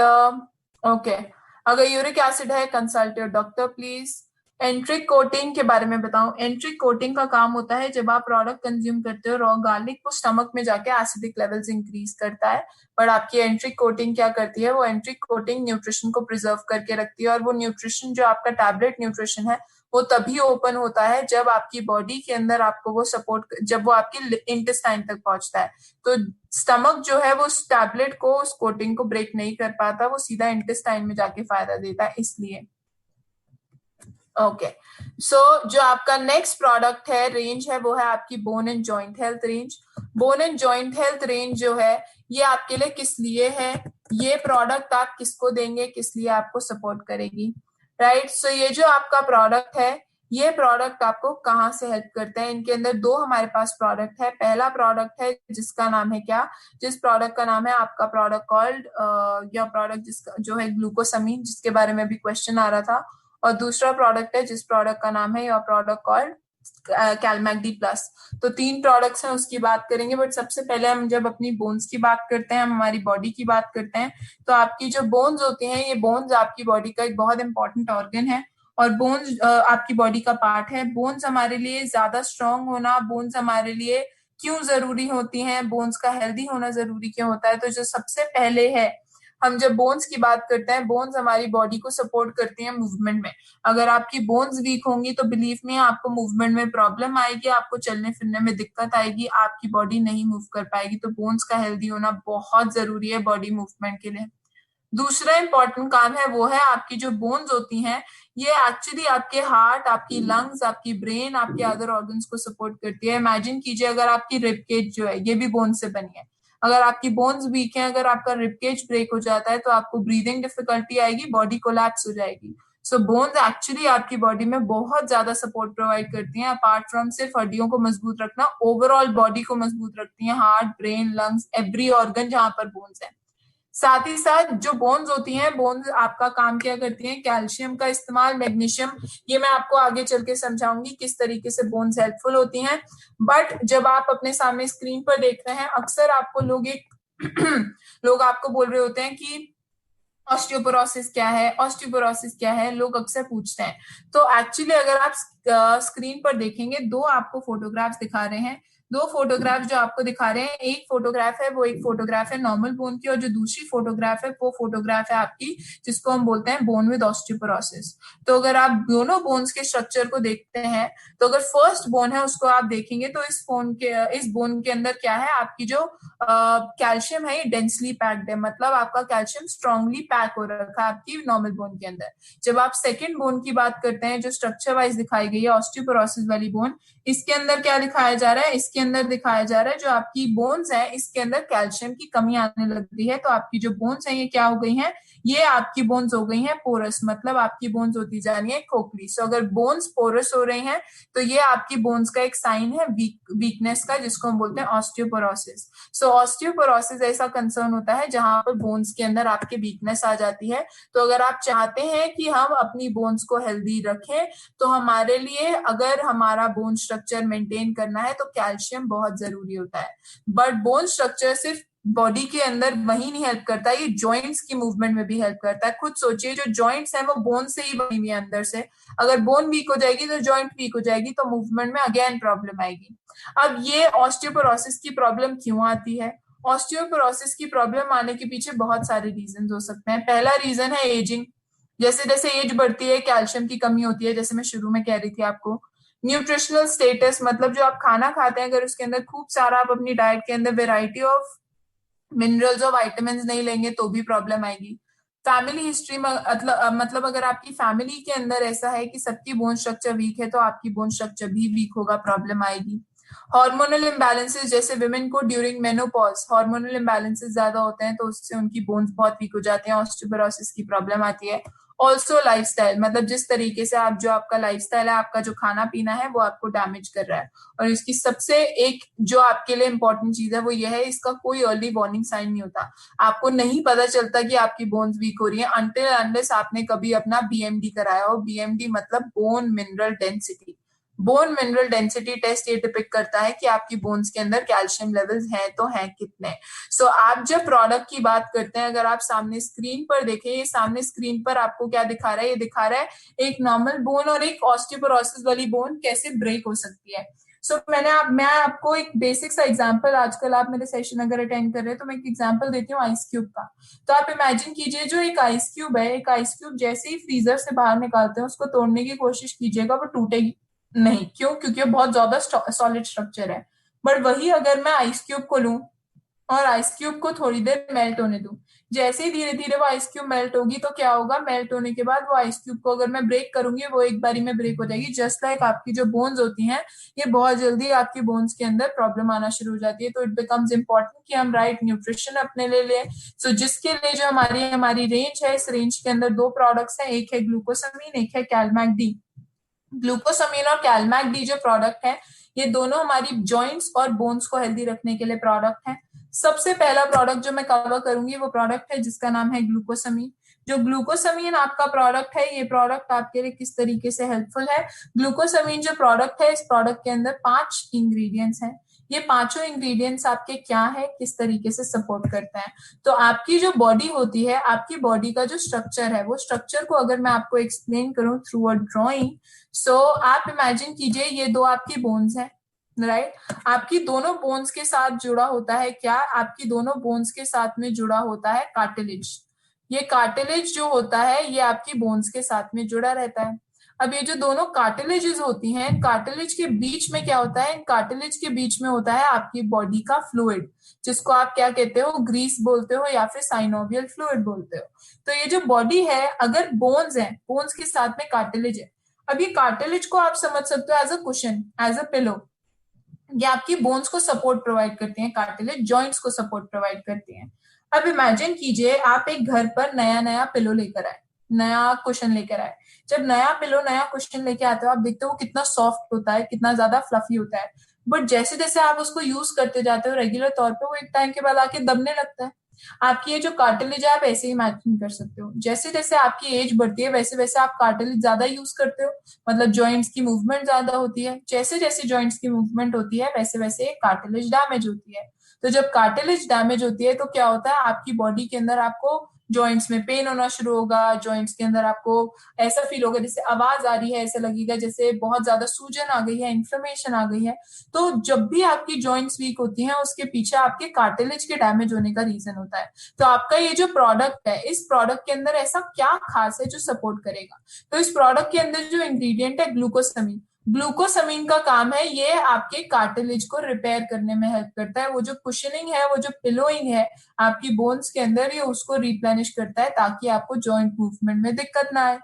ओके, अगर यूरिक एसिड है consult your doctor please. एंट्रिक coating के बारे में बताऊं, एंट्रिक कोटिंग का काम होता है जब आप प्रोडक्ट कंज्यूम करते हो रॉ गार्लिक, वो स्टमक में जाके एसिडिक लेवल्स इंक्रीज करता है। बट आपकी एंट्रिक कोटिंग क्या करती है? वो एंट्रिक कोटिंग न्यूट्रिशन को प्रिजर्व करके रखती है, और वो न्यूट्रिशन जो आपका टैबलेट न्यूट्रिशन है वो तभी ओपन होता है जब आपकी बॉडी के अंदर आपको वो सपोर्ट, जब वो आपकी इंटेस्टाइन तक पहुंचता है। तो स्टमक जो है वो उस टैबलेट को, उस कोटिंग को ब्रेक नहीं कर पाता, वो सीधा इंटेस्टाइन में जाके फायदा देता है, इसलिए। ओके, सो जो आपका नेक्स्ट प्रोडक्ट है, रेंज है, वो है आपकी bone and joint health range. Bone and joint health range जो है ये आपके लिए किस लिए है? ये प्रोडक्ट आप किसको देंगे, किस लिए आपको सपोर्ट करेगी? राइट, सो ये जो आपका प्रोडक्ट है, ये प्रोडक्ट आपको कहाँ से हेल्प करते हैं? इनके अंदर दो हमारे पास प्रोडक्ट है। पहला प्रोडक्ट है जिसका नाम है क्या, जिस प्रोडक्ट का नाम है आपका प्रोडक्ट कॉल्ड, या प्रोडक्ट जिसका जो है ग्लूकोसमीन, जिसके बारे में भी क्वेश्चन आ रहा था। और दूसरा प्रोडक्ट है जिस प्रोडक्ट का नाम है your product called Calmac D plus. तो 3 प्रोडक्ट्स हैं, उसकी बात करेंगे। बट सबसे पहले हम जब अपनी बोन्स की बात करते हैं, हम हमारी बॉडी की बात करते हैं, तो आपकी जो बोन्स होती हैं, ये बोन्स आपकी बॉडी का एक बहुत इंपॉर्टेंट ऑर्गन है, और बोन्स आपकी बॉडी का पार्ट है। बोन्स हमारे लिए ज्यादा स्ट्रांग होना, बोन्स हमारे लिए क्यों जरूरी होती हैं, बोन्स का हेल्दी होना जरूरी क्यों होता है? तो जो सबसे पहले है, हम जब बोन्स की बात करते हैं, बोन्स हमारी बॉडी को सपोर्ट करती हैं मूवमेंट में। अगर आपकी बोन्स वीक होंगी तो बिलीव में आपको मूवमेंट में प्रॉब्लम आएगी, आपको चलने फिरने में दिक्कत आएगी, आपकी बॉडी नहीं मूव कर पाएगी। तो बोन्स का हेल्दी होना बहुत जरूरी है बॉडी मूवमेंट के लिए। दूसरा इंपॉर्टेंट काम है वो है आपकी जो बोन्स होती हैं, ये एक्चुअली आपके हार्ट, आपकी लंग्स, आपकी ब्रेन, आपके अदर ऑर्गन्स को सपोर्ट करती है। इमेजिन कीजिए अगर आपकी रिबकेज जो है ये भी बोन से बनी है, अगर आपकी बोन्स वीक है, अगर आपका रिबकेज ब्रेक हो जाता है तो आपको ब्रीदिंग डिफिकल्टी आएगी, बॉडी कोलैप्स हो जाएगी। सो बोन्स एक्चुअली आपकी बॉडी में बहुत ज्यादा सपोर्ट प्रोवाइड करती हैं, अपार्ट फ्रॉम सिर्फ हड्डियों को मजबूत रखना, ओवरऑल बॉडी को मजबूत रखती हैं, heart, brain, lungs, every organ जहां पर बोन्स है। साथ ही साथ जो बोन्स होती हैं, बोन्स आपका काम क्या करती हैं, कैल्शियम का इस्तेमाल, मैग्नीशियम, ये मैं आपको आगे चल के समझाऊंगी किस तरीके से बोन्स हेल्पफुल होती हैं। बट जब आप अपने सामने स्क्रीन पर देख रहे हैं, अक्सर आपको लोग एक लोग आपको बोल रहे होते हैं कि ऑस्टियोपोरोसिस क्या है, ऑस्टियोपोरोसिस क्या है, लोग अक्सर पूछते हैं। तो एक्चुअली अगर आप स्क्रीन पर देखेंगे, दो आपको फोटोग्राफ्स दिखा रहे हैं, दो फोटोग्राफ जो आपको दिखा रहे हैं, एक फोटोग्राफ है, वो एक फोटोग्राफ है नॉर्मल बोन की, और जो दूसरी फोटोग्राफ है वो फोटोग्राफ है आपकी जिसको हम बोलते हैं बोन विद ऑस्टियोपोरोसिस। तो अगर आप दोनों बोन्स के स्ट्रक्चर को देखते हैं, तो अगर फर्स्ट बोन है उसको आप देखेंगे तो इस बोन के अंदर क्या है, आपकी जो कैल्शियम है ये डेंसली पैक्ड है, मतलब आपका कैल्शियम स्ट्रांगली पैक हो रखा है आपकी नॉर्मल बोन के अंदर। जब आप सेकेंड बोन की बात करते हैं जो स्ट्रक्चर वाइज दिखाई गई है ऑस्टियोपोरोसिस वाली बोन, इसके अंदर क्या दिखाया जा रहा है, इसके अंदर दिखाया जा रहा है जो आपकी बोन्स है इसके अंदर कैल्शियम की कमी आने लग गई है। तो आपकी जो बोन्स है ये क्या हो गई हैं, ये आपकी बोन्स हो गई हैं पोरस, मतलब आपकी बोन्स होती जा रही है खोखली। सो अगर बोन्स पोरस हो रही हैं तो ये आपकी बोन्स का एक साइन है वीकनेस का, जिसको हम बोलते हैं ऑस्टियोपोरोसिस। सो ऑस्टियोपोरोसिस ऐसा कंसर्न होता है जहां पर बोन्स के अंदर आपके वीकनेस आ जाती है। तो अगर आप चाहते हैं कि हम अपनी बोन्स को हेल्दी रखें, तो हमारे लिए अगर हमारा बोन स्ट्रक्चर मेंटेन करना है तो कैल्शियम बहुत जरूरी होता है। बट बोन स्ट्रक्चर सिर्फ बॉडी के अंदर वही नहीं हेल्प करता, ये जॉइंट्स की मूवमेंट में भी हेल्प करता है। खुद सोचिए, जो जॉइंट्स हैं वो बोन से ही बनी हुई है अंदर से, अगर बोन वीक हो जाएगी तो जॉइंट वीक हो जाएगी, तो मूवमेंट में अगेन प्रॉब्लम आएगी। अब ये ऑस्टियोपोरोसिस की प्रॉब्लम क्यों आती है, ऑस्टियोपोरोसिस की प्रॉब्लम आने के पीछे बहुत सारे रीजन हो सकते हैं। पहला रीजन है एजिंग, जैसे जैसे एज बढ़ती है कैल्शियम की कमी होती है, जैसे मैं शुरू में कह रही थी आपको। न्यूट्रिशनल स्टेटस, मतलब जो आप खाना खाते हैं अगर उसके अंदर खूब सारा आप अपनी डाइट के अंदर वेराइटी ऑफ मिनरल्स और वाइटामिन नहीं लेंगे तो भी प्रॉब्लम आएगी। फैमिली हिस्ट्री में मतलब अगर आपकी फैमिली के अंदर ऐसा है कि सबकी बोन स्ट्रक्चर वीक है तो आपकी बोन स्ट्रक्चर भी वीक होगा, प्रॉब्लम आएगी। हार्मोनल इम्बैलेंसेस, जैसे विमेन को ड्यूरिंग मेनोपॉज हार्मोनल इम्बैलेंसेस ज्यादा होते हैं तो उससे उनकी बोन्स बहुत वीक हो जाती हैं, ऑस्टियोपोरोसिस की प्रॉब्लम आती है। ऑल्सो लाइफस्टाइल, मतलब जिस तरीके से आप जो आपका लाइफस्टाइल है, आपका जो खाना पीना है वो आपको डैमेज कर रहा है। और इसकी सबसे एक जो आपके लिए इंपॉर्टेंट चीज है वो ये है, इसका कोई अर्ली वार्निंग साइन नहीं होता। आपको नहीं पता चलता कि आपकी बोन्स वीक हो रही है अनटिल अनलेस आपने कभी अपना बीएमडी कराया हो। बीएमडी मतलब bone mineral density. Bone mineral density test ये डिपिक्ट करता है कि आपकी बोन्स के अंदर कैल्शियम लेवल्स हैं तो हैं कितने। सो आप जब प्रोडक्ट की बात करते हैं, अगर आप सामने स्क्रीन पर देखें, ये सामने स्क्रीन पर आपको क्या दिखा रहा है, ये दिखा रहा है एक नॉर्मल बोन और एक ऑस्टियोपोरोसिस वाली बोन कैसे ब्रेक हो सकती है। मैं आपको एक बेसिक सा एग्जांपल, आजकल आप मेरे सेशन अगर अटेंड कर रहे हैं तो मैं एक एग्जांपल देती हूँ आइस क्यूब का। तो आप इमेजिन कीजिए, जो एक आइस क्यूब है, एक आइस क्यूब जैसे ही फ्रीजर से बाहर निकालते हैं उसको तोड़ने की कोशिश कीजिएगा, वो टूटेगी नहीं। क्यों? क्योंकि वो बहुत ज्यादा सॉलिड स्ट्रक्चर है। बट वही अगर मैं आइस क्यूब को लूं और आइस क्यूब को थोड़ी देर मेल्ट होने दूं, जैसे ही धीरे धीरे वो आइस क्यूब मेल्ट होगी तो क्या होगा, मेल्ट होने के बाद वो आइस क्यूब को अगर मैं ब्रेक करूंगी वो एक बारी में ब्रेक हो जाएगी। जस्ट लाइक आपकी जो बोन्स होती हैं, ये बहुत जल्दी आपकी बोन्स के अंदर प्रॉब्लम आना शुरू हो जाती है। तो इट बिकम्स इंपॉर्टेंट कि हम राइट न्यूट्रिशन अपने ले लें। सो जिसके लिए जो हमारी हमारी रेंज है, इस रेंज के अंदर दो प्रोडक्ट्स हैं, एक है ग्लूकोसामीन, एक है कैलमैक डी। ग्लूकोसामीन और कैलमैक डी जो प्रोडक्ट है, ये दोनों हमारी जॉइंट्स और बोन्स को हेल्दी रखने के लिए प्रोडक्ट है। सबसे पहला प्रोडक्ट जो मैं कवर करूंगी वो प्रोडक्ट है जिसका नाम है ग्लूकोसामीन। जो ग्लूकोसामीन आपका प्रोडक्ट है, ये प्रोडक्ट आपके लिए किस तरीके से हेल्पफुल है। ग्लूकोसामीन जो प्रोडक्ट है, इस प्रोडक्ट के अंदर 5 इंग्रेडिएंट्स हैं। ये पांचों इंग्रेडिएंट्स आपके क्या है, किस तरीके से सपोर्ट करते हैं। तो आपकी जो बॉडी होती है, आपकी बॉडी का जो स्ट्रक्चर है, वो स्ट्रक्चर को अगर मैं आपको एक्सप्लेन करूं थ्रू अ ड्रॉइंग, सो आप इमेजिन कीजिए ये दो आपकी बोन्स हैं, राइट। आपकी दोनों बोन्स के साथ जुड़ा होता है क्या, आपकी दोनों बोन्स के साथ में जुड़ा होता है कार्टिलेज। ये कार्टिलेज जो होता है ये आपकी बोन्स के साथ में जुड़ा रहता है। अब ये जो दोनों कार्टिलेजेस होती हैं, कार्टिलेज के बीच में क्या होता है, कार्टिलेज के बीच में होता है आपकी बॉडी का फ्लूइड, जिसको आप क्या कहते हो, ग्रीस बोलते हो या फिर साइनोवियल फ्लूइड बोलते हो। तो ये जो बॉडी है, अगर बोन्स है, बोन्स के साथ में कार्टिलेज है, अब ये कार्टिलेज को आप समझ सकते हो as a cushion, as a pillow. ये आपकी बोन्स को सपोर्ट प्रोवाइड करती हैं, कार्टिलेज जॉइंट्स को सपोर्ट प्रोवाइड करती हैं। अब इमेजिन कीजिए आप एक घर पर नया नया पिलो लेकर आए, नया कुशन लेकर आए। जब नया पिलो नया कुशन लेके आते हो, आप देखते हो कितना सॉफ्ट होता है, कितना ज्यादा फ्लफी होता है। बट जैसे जैसे आप उसको यूज करते जाते हो रेगुलर तौर पे, वो एक टाइम के बाद आके दबने लगता है। आपकी ये जो कार्टिलेज है आप ऐसे ही इमेजिन कर सकते हो, जैसे जैसे आपकी एज बढ़ती है वैसे वैसे आप कार्टिलेज ज्यादा यूज करते हो, मतलब जॉइंट्स की मूवमेंट ज्यादा होती है, जैसे जैसे जॉइंट्स की मूवमेंट होती है वैसे वैसे कार्टिलेज डैमेज होती है। तो जब कार्टिलेज डैमेज होती है तो क्या होता है, आपकी बॉडी के अंदर आपको जॉइंट्स में पेन होना शुरू होगा, जॉइंट्स के अंदर आपको ऐसा फील होगा जैसे आवाज आ रही है, ऐसा लगेगा जैसे बहुत ज्यादा सूजन आ गई है, इन्फ्लेमेशन आ गई है। तो जब भी आपकी जॉइंट्स वीक होती हैं उसके पीछे आपके कार्टिलेज के डैमेज होने का रीजन होता है। तो आपका ये जो प्रोडक्ट है, इस प्रोडक्ट के अंदर ऐसा क्या खास है जो सपोर्ट करेगा? तो इस प्रोडक्ट के अंदर जो इंग्रेडिएंट है ग्लूकोसमीन, ग्लूकोसमीन का काम है ये आपके कार्टिलेज को रिपेयर करने में हेल्प करता है। वो जो कुशनिंग है, वो जो पिलोइंग है आपकी बोन्स के अंदर, ये उसको रिप्लेनिश करता है ताकि आपको जॉइंट मूवमेंट में दिक्कत ना आए।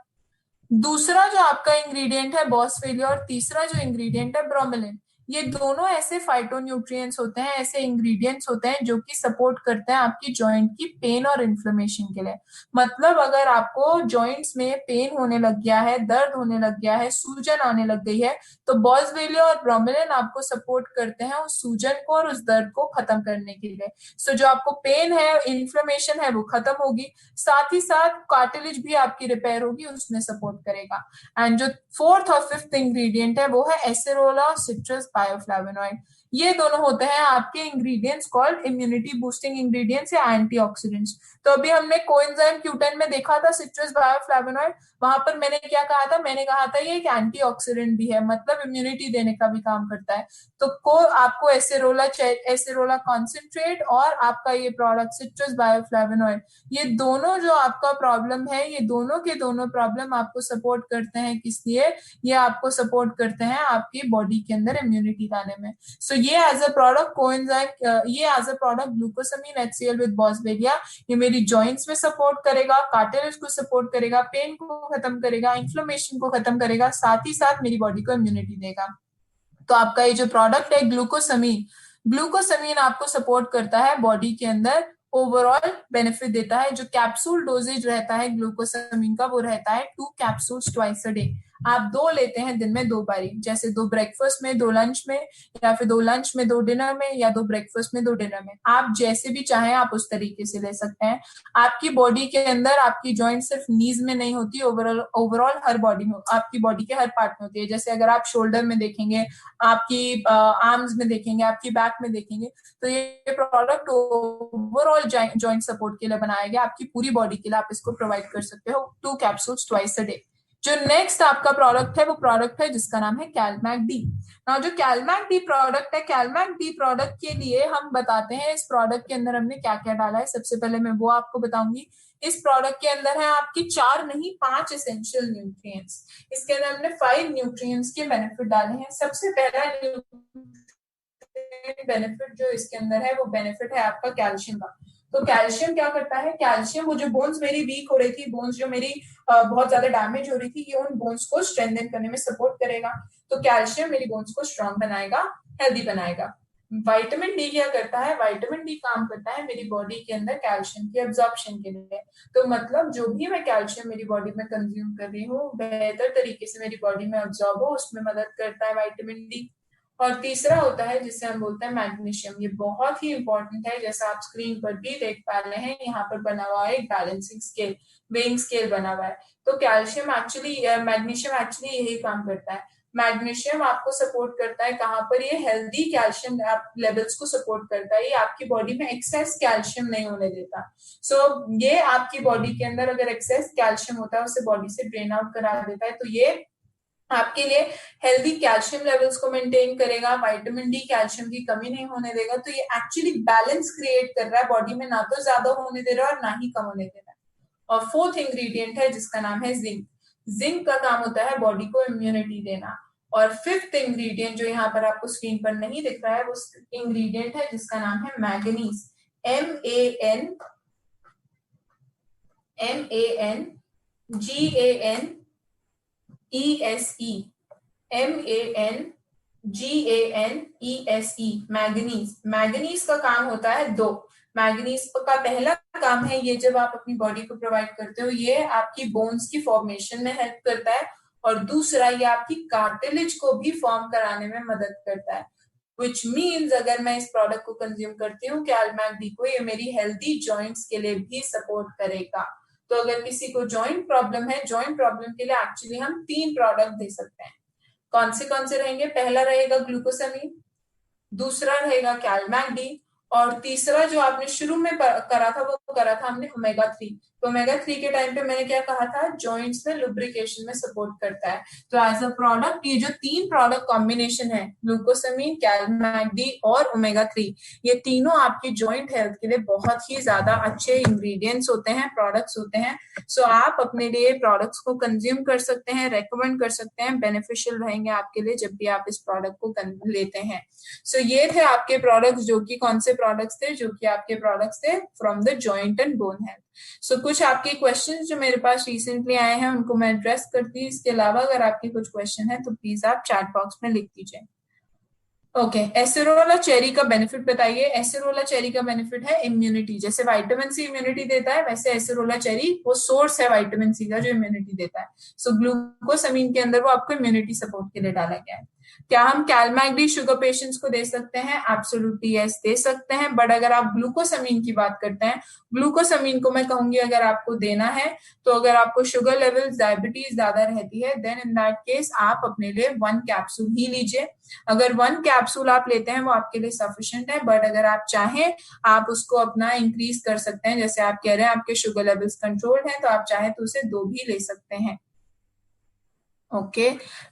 दूसरा जो आपका इंग्रेडिएंट है बॉसफेलिया, और तीसरा जो इंग्रेडिएंट है ब्रोमेलिन। ये दोनों ऐसे फाइटोन्यूट्रिएंट्स होते हैं, ऐसे इंग्रेडिएंट्स होते हैं जो कि सपोर्ट करते हैं आपकी जॉइंट की पेन और इन्फ्लेमेशन के लिए। मतलब अगर आपको जॉइंट्स में पेन होने लग गया है, दर्द होने लग गया है, सूजन आने लग गई है, तो बॉसफेलिया और ब्रोमेलिन आपको सपोर्ट करते हैं उस सूजन को और उस दर्द को खत्म करने के लिए। सो जो आपको पेन है, इन्फ्लेमेशन है, वो खत्म होगी, साथ ही साथ कार्टिलेज भी आपकी रिपेयर होगी, उसमें सपोर्ट करेगा। एंड जो फोर्थ और फिफ्थ इंग्रेडिएंट है वो है एसेरोला और सिट्रस बायोफ्लेवोनॉइड। ये दोनों होते हैं आपके ingredients called immunity boosting ingredients या एंटीऑक्सीडेंट्स। तो अभी हमने कोएंजाइम Q10 में देखा था सिट्रस बायोफ्लेवोनॉइड, वहां पर मैंने क्या कहा था, मैंने कहा था ये एक एंटीऑक्सीडेंट भी है, मतलब इम्यूनिटी देने का भी काम करता है। तो को आपको एसेरोला एसेरोला कॉन्सेंट्रेट और आपका ये प्रोडक्ट सिट्रस बायोफ्लेवोनॉइड, ये दोनों जो आपका प्रॉब्लम है, ये दोनों के दोनों प्रॉब्लम आपको सपोर्ट करते हैं, किस लिए? ये आपको सपोर्ट करते हैं आपकी बॉडी के अंदर इम्यूनिटी लाने में। सो ये एज अ प्रोडक्ट कोएंजाइम, ये as a product glucosamine HCl with boswellia, ये मेरी जॉइंट्स में सपोर्ट करेगा, कार्टिलेज को सपोर्ट करेगा, पेन को खत्म करेगा, इन्फ्लेमेशन को खत्म करेगा, साथ ही साथ मेरी बॉडी को इम्यूनिटी देगा। तो आपका ये जो प्रोडक्ट है ग्लूकोसमीन, ग्लूकोसमीन आपको सपोर्ट करता है बॉडी के अंदर, ओवरऑल बेनिफिट देता है। जो कैप्सूल डोजेज रहता है ग्लूकोसमीन का वो रहता है 2 कैप्सूल्स ट्वाइस अ डे। आप 2 लेते हैं दिन में 2 बारी, जैसे 2 ब्रेकफास्ट में 2 लंच में, या फिर 2 लंच में 2 डिनर में, या 2 ब्रेकफास्ट में 2 डिनर में, आप जैसे भी चाहें आप उस तरीके से ले सकते हैं। आपकी बॉडी के अंदर आपकी जॉइंट सिर्फ नीज में नहीं होती, ओवरऑल ओवरऑल हर बॉडी में, आपकी बॉडी के हर पार्ट में होती है। जैसे अगर आप शोल्डर में देखेंगे, आपकी आर्म्स में देखेंगे, आपकी बैक में देखेंगे, तो ये प्रोडक्ट ओवरऑल जॉइंट सपोर्ट के लिए बनाया गया, आपकी पूरी बॉडी के लिए आप इसको प्रोवाइड कर सकते हो 2 कैप्सूल्स ट्वाइस अ डे। जो नेक्स्ट आपका प्रोडक्ट है वो प्रोडक्ट है जिसका नाम है कैलमैक डी। ना जो कैलमैक डी प्रोडक्ट है, कैलमैक डी प्रोडक्ट के लिए हम बताते हैं इस प्रोडक्ट के अंदर हमने क्या क्या डाला है। सबसे पहले मैं वो आपको बताऊंगी। इस प्रोडक्ट के अंदर है आपकी 4 नहीं 5 एसेंशियल न्यूट्रिएंट्स। इसके अंदर हमने 5 न्यूट्रिएंट्स के बेनिफिट डाले हैं। सबसे पहला बेनिफिट जो इसके अंदर है वो बेनिफिट है आपका कैल्शियम का। तो कैल्शियम क्या करता है, कैल्शियम वो जो बोन्स मेरी वीक हो रही थी, बोन्स जो मेरी बहुत ज्यादा डैमेज हो रही थी, ये उन बोन्स को स्ट्रेंथन करने में सपोर्ट करेगा। तो कैल्शियम मेरी बोन्स को स्ट्रांग बनाएगा, हेल्दी बनाएगा। विटामिन डी क्या करता है, विटामिन डी काम करता है मेरी बॉडी के अंदर कैल्शियम की एब्जॉर्प्शन के लिए। तो मतलब जो भी मैं कैल्शियम मेरी बॉडी में कंज्यूम कर रही हूँ बेहतर तरीके से मेरी बॉडी में एब्जॉर्ब हो, उसमें मदद करता है विटामिन डी। और तीसरा होता है जिसे हम बोलते हैं मैग्नीशियम। ये बहुत ही इंपॉर्टेंट है, जैसा आप स्क्रीन पर भी देख पा रहे हैं, यहाँ पर बना हुआ है एक बैलेंसिंग स्केल, वेइंग स्केल बना हुआ है। तो कैल्शियम एक्चुअली, मैग्नीशियम एक्चुअली यही काम करता है। मैग्नीशियम आपको सपोर्ट करता है कहाँ पर, ये हेल्दी कैल्शियम लेवल्स को सपोर्ट करता है, ये आपकी बॉडी में एक्सेस कैल्शियम नहीं होने देता। सो ये आपकी बॉडी के अंदर अगर एक्सेस कैल्शियम होता है उसे बॉडी से ड्रेन आउट करा देता है। तो ये आपके लिए हेल्दी कैल्शियम लेवल्स को मेंटेन करेगा, विटामिन डी कैल्शियम की कमी नहीं होने देगा। तो ये एक्चुअली बैलेंस क्रिएट कर रहा है बॉडी में, ना तो ज्यादा होने दे रहा है और ना ही कम होने दे रहा है। और फोर्थ इंग्रेडिएंट है जिसका नाम है जिंक। जिंक का काम होता है बॉडी को इम्यूनिटी देना। और फिफ्थ इंग्रेडिएंट जो यहाँ पर आपको स्क्रीन पर नहीं दिख रहा है वो इंग्रेडिएंट है जिसका नाम है manganese. MANGANESE, MANGANESE, manganese. Manganese का काम होता है 2। मैंगनीज का पहला काम है, ये जब आप अपनी बॉडी को प्रोवाइड करते हो ये आपकी बोन्स की फॉर्मेशन में हेल्प करता है, और दूसरा ये आपकी कार्टिलेज को भी फॉर्म कराने में मदद करता है। विच मीन्स अगर मैं इस प्रोडक्ट को कंज्यूम करती हूँ कैलमैक डी को, ये मेरी हेल्दी जॉइंट्स के लिए भी सपोर्ट करेगा। तो अगर किसी को जॉइंट प्रॉब्लम है, जॉइंट प्रॉब्लम के लिए एक्चुअली हम 3 प्रोडक्ट दे सकते हैं। कौन से रहेंगे? पहला रहेगा ग्लूकोसामीन, दूसरा रहेगा कैलमैक डी, और तीसरा जो आपने शुरू में करा था वो करा था हमने ओमेगा 3। तो ओमेगा 3 के टाइम पे मैंने क्या कहा था? जॉइंट्स में लुब्रिकेशन में सपोर्ट करता है। तो एज अ प्रोडक्ट ये जो 3 प्रोडक्ट कॉम्बिनेशन है, ग्लूकोसामीन, कैलमैक डी और ओमेगा 3, ये तीनों आपकी जॉइंट हेल्थ के लिए बहुत ही ज्यादा अच्छे इंग्रेडिएंट्स होते हैं, प्रोडक्ट्स होते हैं। सो आप अपने लिए प्रोडक्ट्स को कंज्यूम कर सकते हैं, रेकमेंड कर सकते हैं, बेनिफिशियल रहेंगे आपके लिए जब भी आप इस प्रोडक्ट को लेते हैं। सो ये थे आपके प्रोडक्ट्स, जो कि कौन से प्रोडक्ट्स थे? जो कि आपके प्रोडक्ट्स थे from the joint and bone health. So कुछ आपके क्वेश्चंस जो मेरे पास रिसेंटली आए हैं उनको मैं एड्रेस करती हूँ। इसके अलावा अगर आपके कुछ क्वेश्चन है तो प्लीज आप चैट बॉक्स में लिख दीजिए। ओके, एसेरोला चेरी का बेनिफिट बताइए। एसेरोला चेरी का बेनिफिट है इम्यूनिटी। जैसे विटामिन सी इम्यूनिटी देता है, वैसे एसेरोला चेरी वो सोर्स है विटामिन सी का जो इम्यूनिटी देता है। सो ग्लूकोसामीन के अंदर वो आपको इम्यूनिटी सपोर्ट के लिए डाला गया है। क्या हम कैलमैक डी शुगर पेशेंट्स को दे सकते हैं? एब्सोल्युटली यस, दे सकते हैं। बट अगर आप ग्लूकोसामीन की बात करते हैं, ग्लूकोसामीन को मैं कहूंगी अगर आपको देना है तो अगर आपको शुगर लेवल्स, डायबिटीज ज्यादा रहती है, देन इन दैट केस आप अपने लिए 1 कैप्सूल ही लीजिए। अगर 1 कैप्सूल आप लेते हैं वो आपके लिए सफिशिएंट है। बट अगर आप चाहें आप उसको अपना इंक्रीज कर सकते हैं। जैसे आप कह रहे हैं आपके शुगर लेवल्स कंट्रोल है, तो आप चाहें तो उसे 2 भी ले सकते हैं। ओके,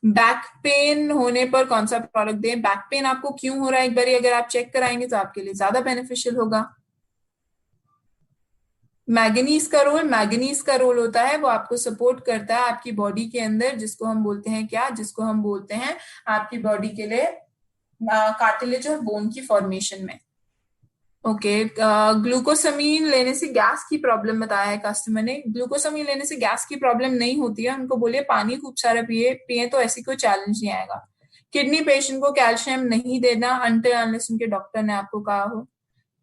बैक पेन होने पर कौन सा प्रोडक्ट दें? बैक पेन आपको क्यों हो रहा है, एक बार अगर आप चेक कराएंगे तो आपके लिए ज्यादा बेनिफिशियल होगा। मैग्नीज का रोल होता है, वो आपको सपोर्ट करता है आपकी बॉडी के अंदर, जिसको हम बोलते हैं क्या? जिसको हम बोलते हैं आपकी बॉडी के लिए कार्टिलेज और बोन की फॉर्मेशन में। ओके, ग्लूकोसामीन लेने से गैस की प्रॉब्लम बताया है कस्टमर ने। ग्लूकोसामीन लेने से गैस की प्रॉब्लम नहीं होती है। उनको बोलिए पानी खूब सारा पिए पिए तो ऐसी कोई चैलेंज नहीं आएगा। किडनी पेशेंट को कैल्शियम नहीं देना अनटिल अनलेस उनके डॉक्टर ने आपको कहा हो।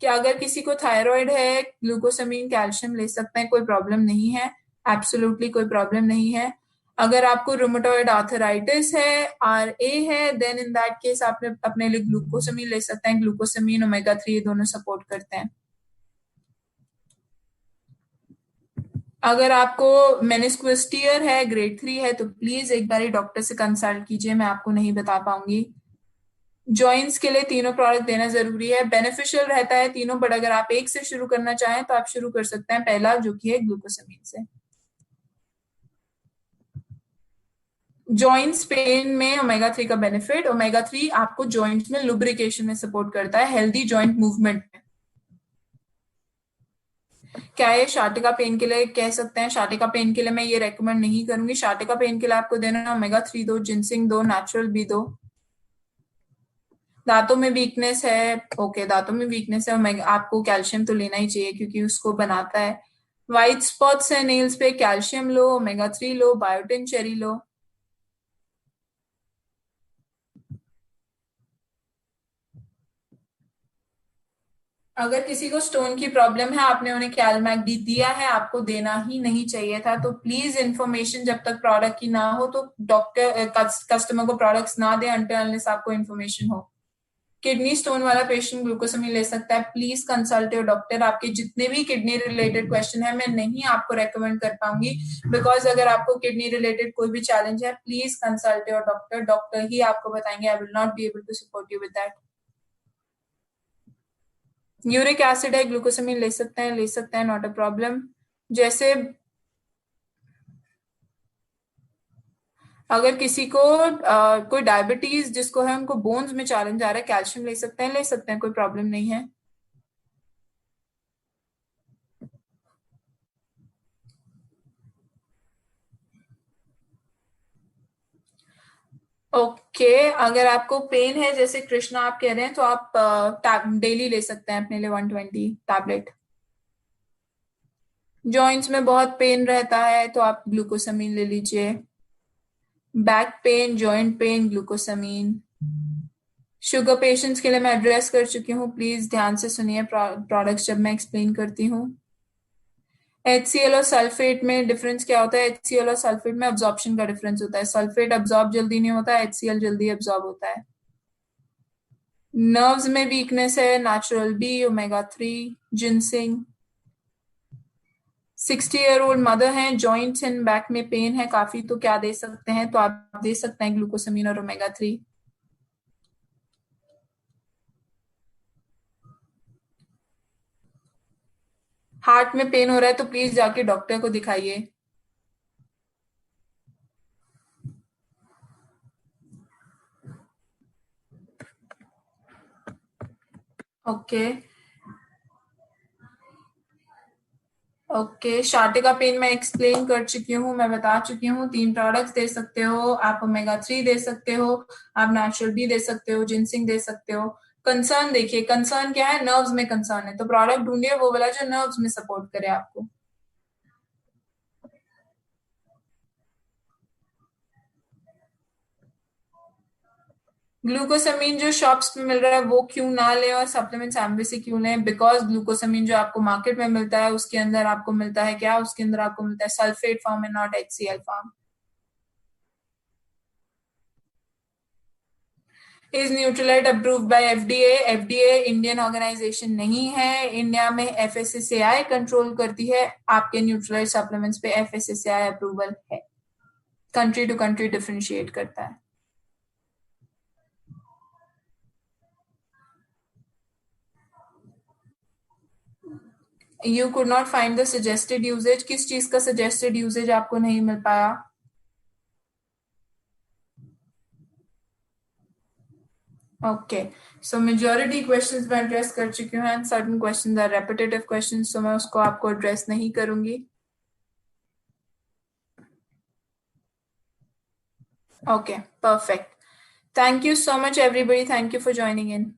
कि अगर किसी को थायराइड है, ग्लूकोसामीन कैल्शियम ले सकते हैं, कोई प्रॉब्लम नहीं है। एब्सोल्युटली कोई प्रॉब्लम नहीं है। अगर आपको रूमेटॉइड आर्थराइटिस है, RA है, देन इन दैट केस आप अपने लिए ग्लूकोसामीन ले सकते हैं। ग्लूकोसामीन ओमेगा 3 दोनों सपोर्ट करते हैं। अगर आपको मेनिस्क्विस टियर है, ग्रेड 3 है, तो प्लीज एक बार डॉक्टर से कंसल्ट कीजिए, मैं आपको नहीं बता पाऊंगी। जॉइंट्स के लिए तीनों प्रोडक्ट देना जरूरी है, बेनिफिशियल रहता है तीनों। बट अगर आप एक से शुरू करना चाहें तो आप शुरू कर सकते हैं पहला, जो कि है ग्लूकोसामीन से। जॉइंट्स पेन में ओमेगा 3 का बेनिफिट, ओमेगा 3 आपको जॉइंट्स में लुब्रिकेशन में सपोर्ट करता है, हेल्दी जॉइंट मूवमेंट में। क्या ये शाटिका पेन के लिए कह सकते हैं? शाटिका पेन के लिए मैं ये रेकमेंड नहीं करूंगी। शाटिका पेन के लिए आपको देना ओमेगा 3 दो, जिंसिंग दो, नेचुरल भी दो। दांतों में वीकनेस है, ओके, दांतों में वीकनेस है, आपको कैल्शियम तो लेना ही चाहिए क्योंकि उसको बनाता है। व्हाइट स्पॉट्स है नेल्स पे, कैल्शियम लो, ओमेगा 3 लो, बायोटिन चेरी लो। अगर किसी को स्टोन की प्रॉब्लम है, आपने उन्हें कैलमैक डी दिया है, आपको देना ही नहीं चाहिए था। तो प्लीज इन्फॉर्मेशन जब तक प्रोडक्ट की ना हो तो डॉक्टर कस्टमर को प्रोडक्ट्स ना दे अनटिल अनलेस आपको इन्फॉर्मेशन हो। किडनी स्टोन वाला पेशेंट ग्लूकोसामीन ले सकता है। Please consult your doctor. आपके जितने भी किडनी रिलेटेड क्वेश्चन है मैं नहीं आपको रेकमेंड कर पाऊंगी, बिकॉज अगर आपको किडनी रिलेटेड कोई भी चैलेंज है, please consult your doctor. Doctor ही आपको बताएंगे। I will not be able to support you with that. Uric acid है, ग्लूकोसामीन ले सकते हैं, ले सकते हैं, नॉट अ प्रॉब्लम। जैसे अगर किसी को कोई डायबिटीज जिसको है, उनको बोन्स में चैलेंज आ रहा है, कैल्शियम ले सकते हैं, ले सकते हैं, कोई प्रॉब्लम नहीं है। ओके, अगर आपको पेन है जैसे कृष्णा आप कह रहे हैं, तो आप डेली ले सकते हैं अपने लिए 120 टैबलेट। जॉइंट्स में बहुत पेन रहता है तो आप ग्लूकोसामीन ले लीजिए। Back pain, joint pain, glucosamine. Sugar patients के लिए मैं एड्रेस कर चुकी हूँ, प्लीज ध्यान से सुनिए प्रोडक्ट्स जब मैं एक्सप्लेन करती हूँ। HCl और सल्फेट में डिफरेंस क्या होता है? HCl और सल्फेट में अब्जॉर्प्शन का डिफरेंस होता है। सल्फेट अब्जॉर्ब जल्दी नहीं होता है, HCl जल्दी अब्जॉर्ब होता है। नर्व्स में वीकनेस है, natural B, omega 3, ginseng. 60 year old mother हैं, जॉइंट्स एंड बैक में पेन है काफी, तो क्या दे सकते हैं? तो आप दे सकते हैं ग्लूकोसामिन और ओमेगा 3। हार्ट में पेन हो रहा है तो प्लीज जाके डॉक्टर को दिखाइए। ओके। ओके, शाटे का पेन मैं एक्सप्लेन कर चुकी हूँ, मैं बता चुकी हूँ। 3 प्रोडक्ट्स दे सकते हो आप, ओमेगा 3 दे सकते हो आप, नेचुरल बी दे सकते हो, जिनसिंग दे सकते हो। कंसर्न देखिए, कंसर्न क्या है? नर्व्स में कंसर्न है, तो प्रोडक्ट ढूंढिए वो वाला जो नर्व्स में सपोर्ट करे आपको। ग्लूकोसामिन जो शॉप्स में मिल रहा है वो क्यों ना लें, और सप्लीमेंट्स एम्बे से क्यों लें? बिकॉज ग्लूकोसामिन जो आपको मार्केट में मिलता है उसके अंदर आपको मिलता है क्या? उसके अंदर आपको मिलता है sulphate form and not HCl form. Is Nutrilite approved by FDA? FDA Indian organisation नहीं है, इंडिया में FSSAI कंट्रोल करती है। आपके न्यूट्रलाइट सप्लीमेंट्स पे FSSAI अप्रूवल है। कंट्री टू कंट्री डिफरेंशिएट करता है। You could not find the suggested usages? किस चीज का सजेस्टेड यूजेज आपको नहीं मिल पाया? ओके, सो मेजोरिटी क्वेश्चंस मैं एड्रेस कर चुकी हूँ, and certain questions are repetitive questions, तो मैं उसको आपको एड्रेस नहीं करूंगी। Okay, perfect. Thank you so much everybody, thank you for joining in.